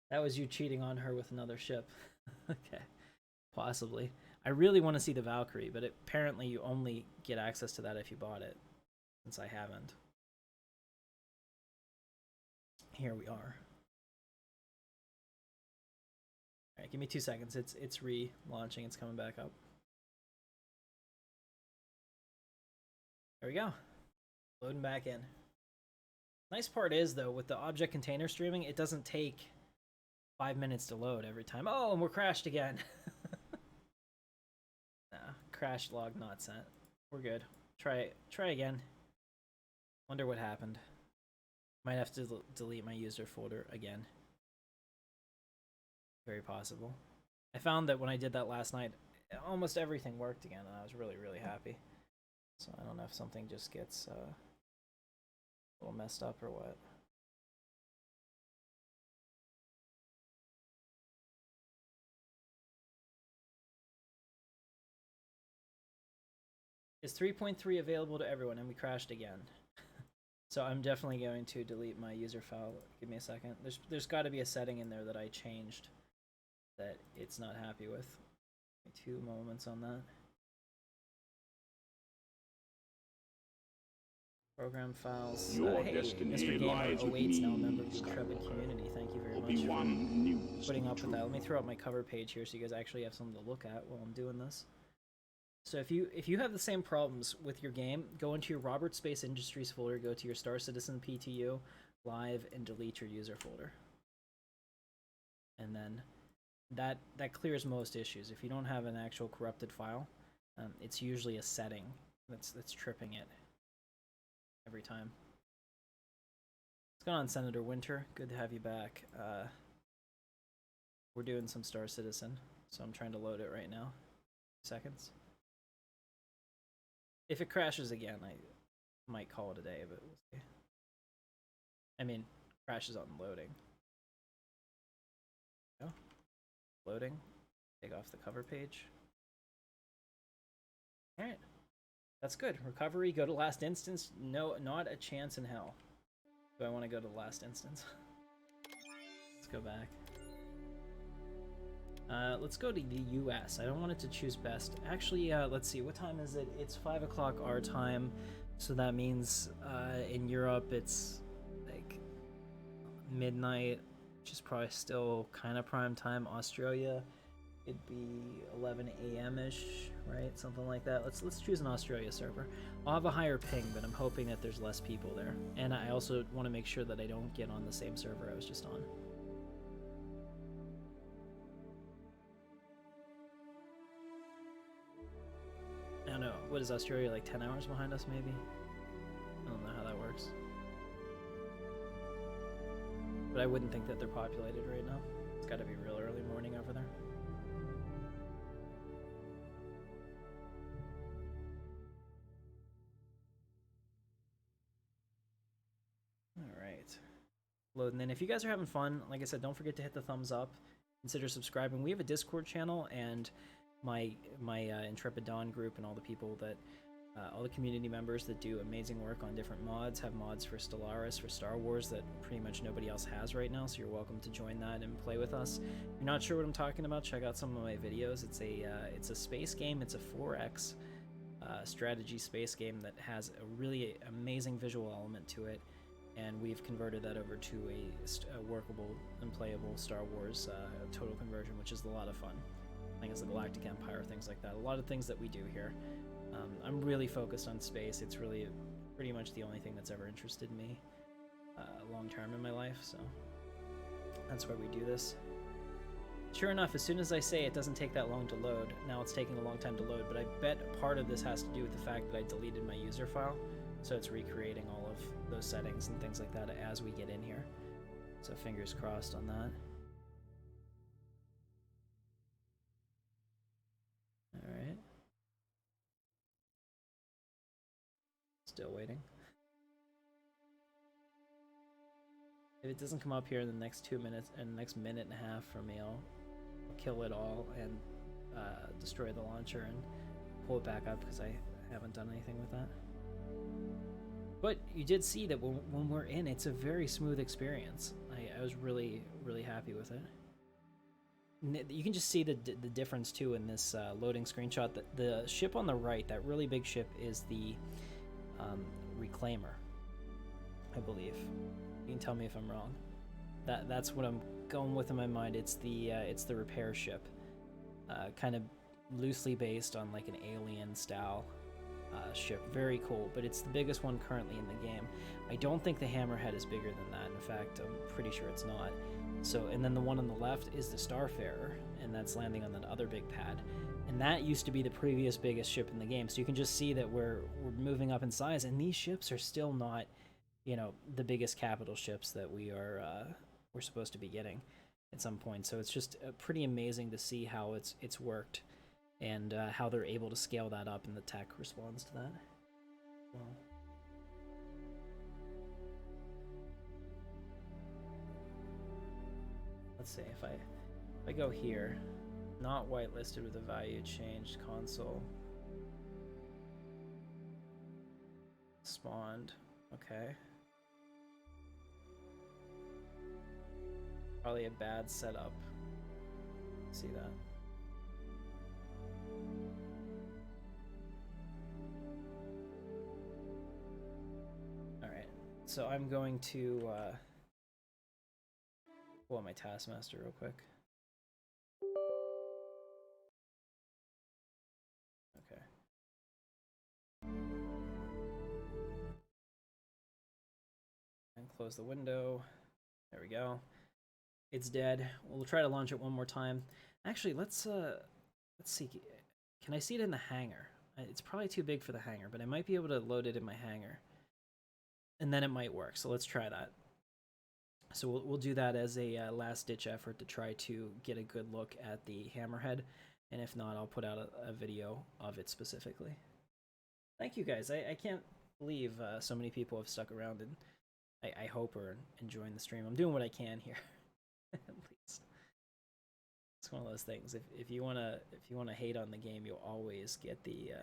That was you cheating on her with another ship. Okay, possibly. I really want to see the Valkyrie, but apparently you only get access to that if you bought it, since I haven't. Here we are. Alright, give me 2 seconds. It's relaunching, it's coming back up. There we go. Loading back in. Nice part is though, with the object container streaming, it doesn't take 5 minutes to load every time. Oh, and we're crashed again. Nah, crash log not sent. We're good. Try again. Wonder what happened. Might have to delete my user folder again. Very possible. I found that when I did that last night, almost everything worked again, and I was really, really happy. So I don't know if something just gets a little messed up or what. Is 3.3 available to everyone? And we crashed again. So I'm definitely going to delete my user file. Give me a second. There's got to be a setting in there that I changed that it's not happy with. Give me 2 moments on that. Program files.
Your
Hey,
destiny
Mr. Gamer
lies with
awaits now,
me,
member of the Intrepid
Skywalker.
community. Thank you very much
Obi-Wan knew
for
this
putting
to be
up with
true.
that. Let me throw up my cover page here so you guys actually have something to look at while I'm doing this. So if you have the same problems with your game, go into your Robert Space Industries folder, go to your Star Citizen PTU, live, and delete your user folder. And then that clears most issues. If you don't have an actual corrupted file, it's usually a setting that's tripping it every time. What's going on, Senator Winter? Good to have you back. We're doing some Star Citizen, so I'm trying to load it right now. 2 seconds. If it crashes again, I might call it a day, but we'll see. I mean, crashes on loading. Oh, loading. Take off the cover page. Alright. That's good. Recovery, go to last instance. No, not a chance in hell. Do I want to go to the last instance? Let's go back. Let's go to the US. I don't want it to choose best. Actually, let's see. What time is it? It's 5 o'clock our time. So that means in Europe it's like midnight, which is probably still kind of prime time. Australia, it'd be 11 a.m.-ish, right? Something like that. Let's choose an Australia server. I'll have a higher ping, but I'm hoping that there's less people there. And I also want to make sure that I don't get on the same server I was just on. I don't know. What is Australia, like 10 hours behind us, maybe? I don't know how that works. But I wouldn't think that they're populated right now. It's got to be real early morning over there. Alright. Loading in. If you guys are having fun, like I said, don't forget to hit the thumbs up. Consider subscribing. We have a Discord channel, and my Intrepid Dawn group and all the people that all the community members that do amazing work on different mods have mods for Stellaris, for Star Wars that pretty much nobody else has right now, so you're welcome to join that and play with us. If you're not sure what I'm talking about, check out some of my videos. It's a space game. It's a 4X strategy space game that has a really amazing visual element to it, and we've converted that over to a workable and playable Star Wars total conversion, which is a lot of fun. Playing as the Galactic Empire, things like that. A lot of things that we do here. I'm really focused on space. It's really pretty much the only thing that's ever interested me long term in my life, so that's why we do this. Sure enough, as soon as I say it doesn't take that long to load, now it's taking a long time to load, but I bet part of this has to do with the fact that I deleted my user file, so it's recreating all of those settings and things like that as we get in here. So fingers crossed on that. Alright. Still waiting. If it doesn't come up here in the next 2 minutes and the next minute and a half for me, I'll kill it all and destroy the launcher and pull it back up because I haven't done anything with that. But you did see that when we're in, it's a very smooth experience. I was really, really happy with it. You can just see the difference too in this loading screenshot. The ship on the right, that really big ship, is the Reclaimer, I believe. You can tell me if I'm wrong. That's what I'm going with in my mind. It's the repair ship, kind of loosely based on like an alien style ship. Very cool, but it's the biggest one currently in the game. I don't think the Hammerhead is bigger than that. In fact, I'm pretty sure it's not. So, and then the one on the left is the Starfarer, and that's landing on that other big pad. And that used to be the previous biggest ship in the game. So you can just see that we're moving up in size, and these ships are still not, you know, the biggest capital ships that we're supposed to be getting at some point. So it's just pretty amazing to see how it's worked, and how they're able to scale that up, and the tech responds to that. Well, let's see if I go here, not whitelisted with a value changed console. Spawned, okay. Probably a bad setup. See that? Alright, so I'm going to pull out my Taskmaster real quick. Okay. And close the window. There we go. It's dead. We'll try to launch it one more time. Actually, let's see. Can I see it in the hangar? It's probably too big for the hangar, but I might be able to load it in my hangar, and then it might work. So let's try that. So we'll do that as a last-ditch effort to try to get a good look at the Hammerhead, and if not, I'll put out a video of it specifically. Thank you guys. I can't believe so many people have stuck around, and I hope are enjoying the stream. I'm doing what I can here. At least it's one of those things. If you wanna hate on the game, you'll always get the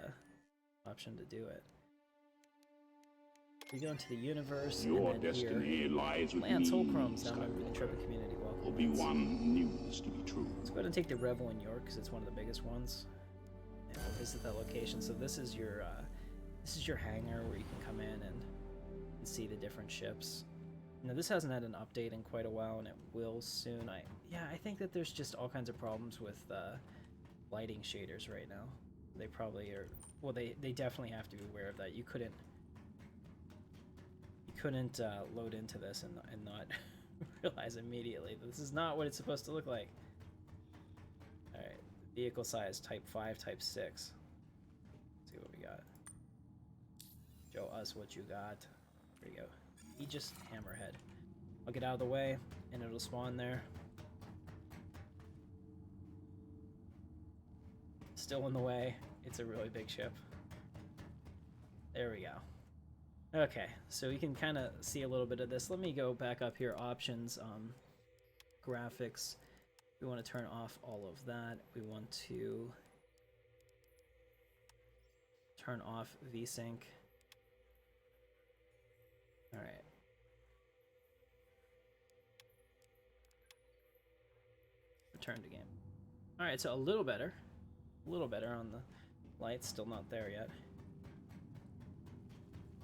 option to do it. We go into the universe.
Your
and then
destiny
here,
lies with
Lance
me,
Holcrome's down in the
Skywalker.
Intrepid community. Welcome.
Will be
Lance.
one news to be true.
Let's go ahead and take the Revel in York because it's one of the biggest ones, and we'll visit that location. So this is your hangar where you can come in and see the different ships. Now this hasn't had an update in quite a while, and it will soon. I think that there's just all kinds of problems with lighting shaders right now. They probably are. Well, they definitely have to be aware of that. You couldn't load into this and not realize immediately that this is not what it's supposed to look like. All right, vehicle size type 5, type 6. Let's see what we got. Show us what you got. There you go. Aegis Hammerhead. I'll get out of the way, and it'll spawn there. Still in the way. It's a really big ship. There we go. Okay, so you can kind of see a little bit of this. Let me go back up here. Options, graphics. We want to turn off all of that. We want to turn off VSync. All right. Return to game. All right, so a little better on the lights. Still not there yet.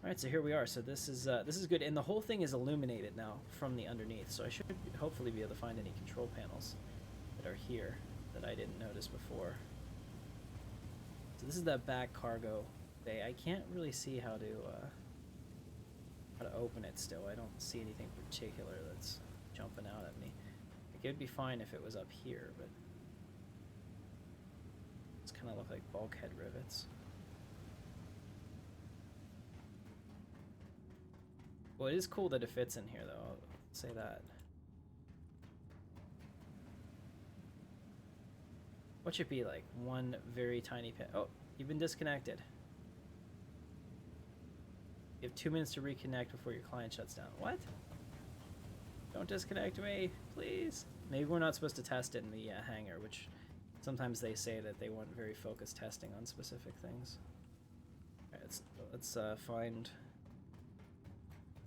All right, so here we are. So this is good, and the whole thing is illuminated now from the underneath. So I should hopefully be able to find any control panels that are here that I didn't notice before. So this is that back cargo bay. I can't really see how to open it still. I don't see anything particular that's jumping out at me. Like, it would be fine if it was up here, but it's kind of look like bulkhead rivets. Well, it is cool that it fits in here, though. I'll say that. What should be like one very tiny pin? Oh, you've been disconnected. You have 2 minutes to reconnect before your client shuts down. What? Don't disconnect me, please. Maybe we're not supposed to test it in the hangar, which sometimes they say that they want very focused testing on specific things. All right, let's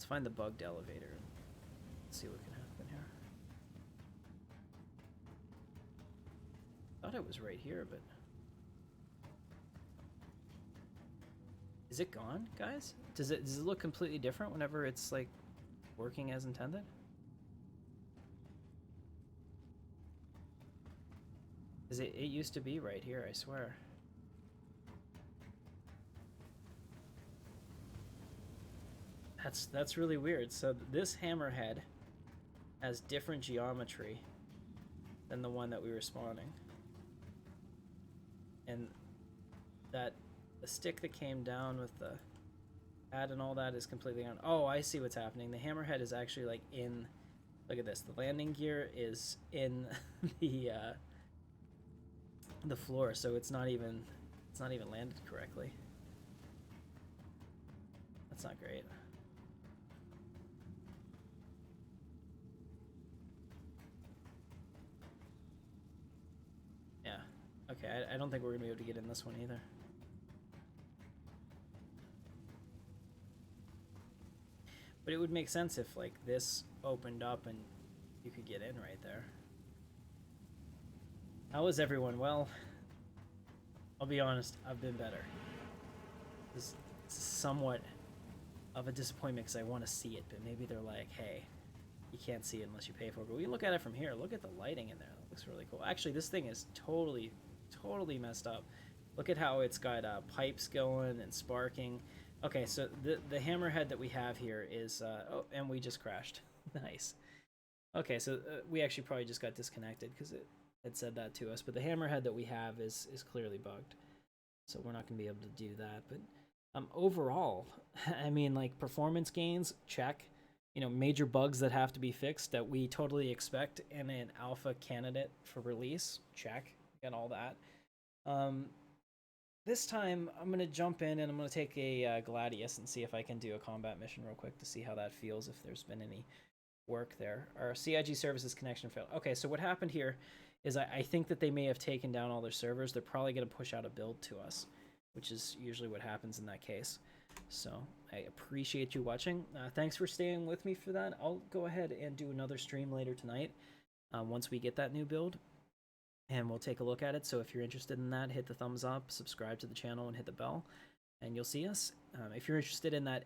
find the bugged elevator and see what can happen here. Thought it was right here, but is it gone, guys? Does it look completely different whenever it's like working as intended? Because it used to be right here, I swear. That's really weird. So this hammerhead has different geometry than the one that we were spawning. And that the stick that came down with the pad and all that is completely on. Oh, I see what's happening. The hammerhead is actually like in, look at this. The landing gear is in the floor, so it's not even landed correctly. That's not great. Yeah. Okay, I don't think we're gonna be able to get in this one either. But it would make sense if like this opened up and you could get in right there. How is everyone? Well, I'll be honest, I've been better. This is somewhat of a disappointment because I want to see it, but maybe they're like, hey, you can't see it unless you pay for it. But we look at it from here. Look at the lighting in there. That looks really cool. Actually, this thing is totally messed up. Look at how it's got pipes going and sparking. Okay, so the hammerhead that we have here is... oh, and we just crashed. Nice. Okay, so we actually probably just got disconnected because it had said that to us. But the hammerhead that we have is clearly bugged. So we're not going to be able to do that. But overall, I mean, like, performance gains, check. You know, major bugs that have to be fixed that we totally expect in an alpha candidate for release, check. Got all that. This time, I'm going to jump in and I'm going to take a Gladius and see if I can do a combat mission real quick to see how that feels, if there's been any work there. Our CIG services connection failed. Okay, so what happened here is I think that they may have taken down all their servers. They're probably going to push out a build to us, which is usually what happens in that case. So I appreciate you watching. Thanks for staying with me for that. I'll go ahead and do another stream later tonight once we get that new build. And we'll take a look at it. So if you're interested in that, hit the thumbs up, subscribe to the channel, and hit the bell, and you'll see us. If you're interested in that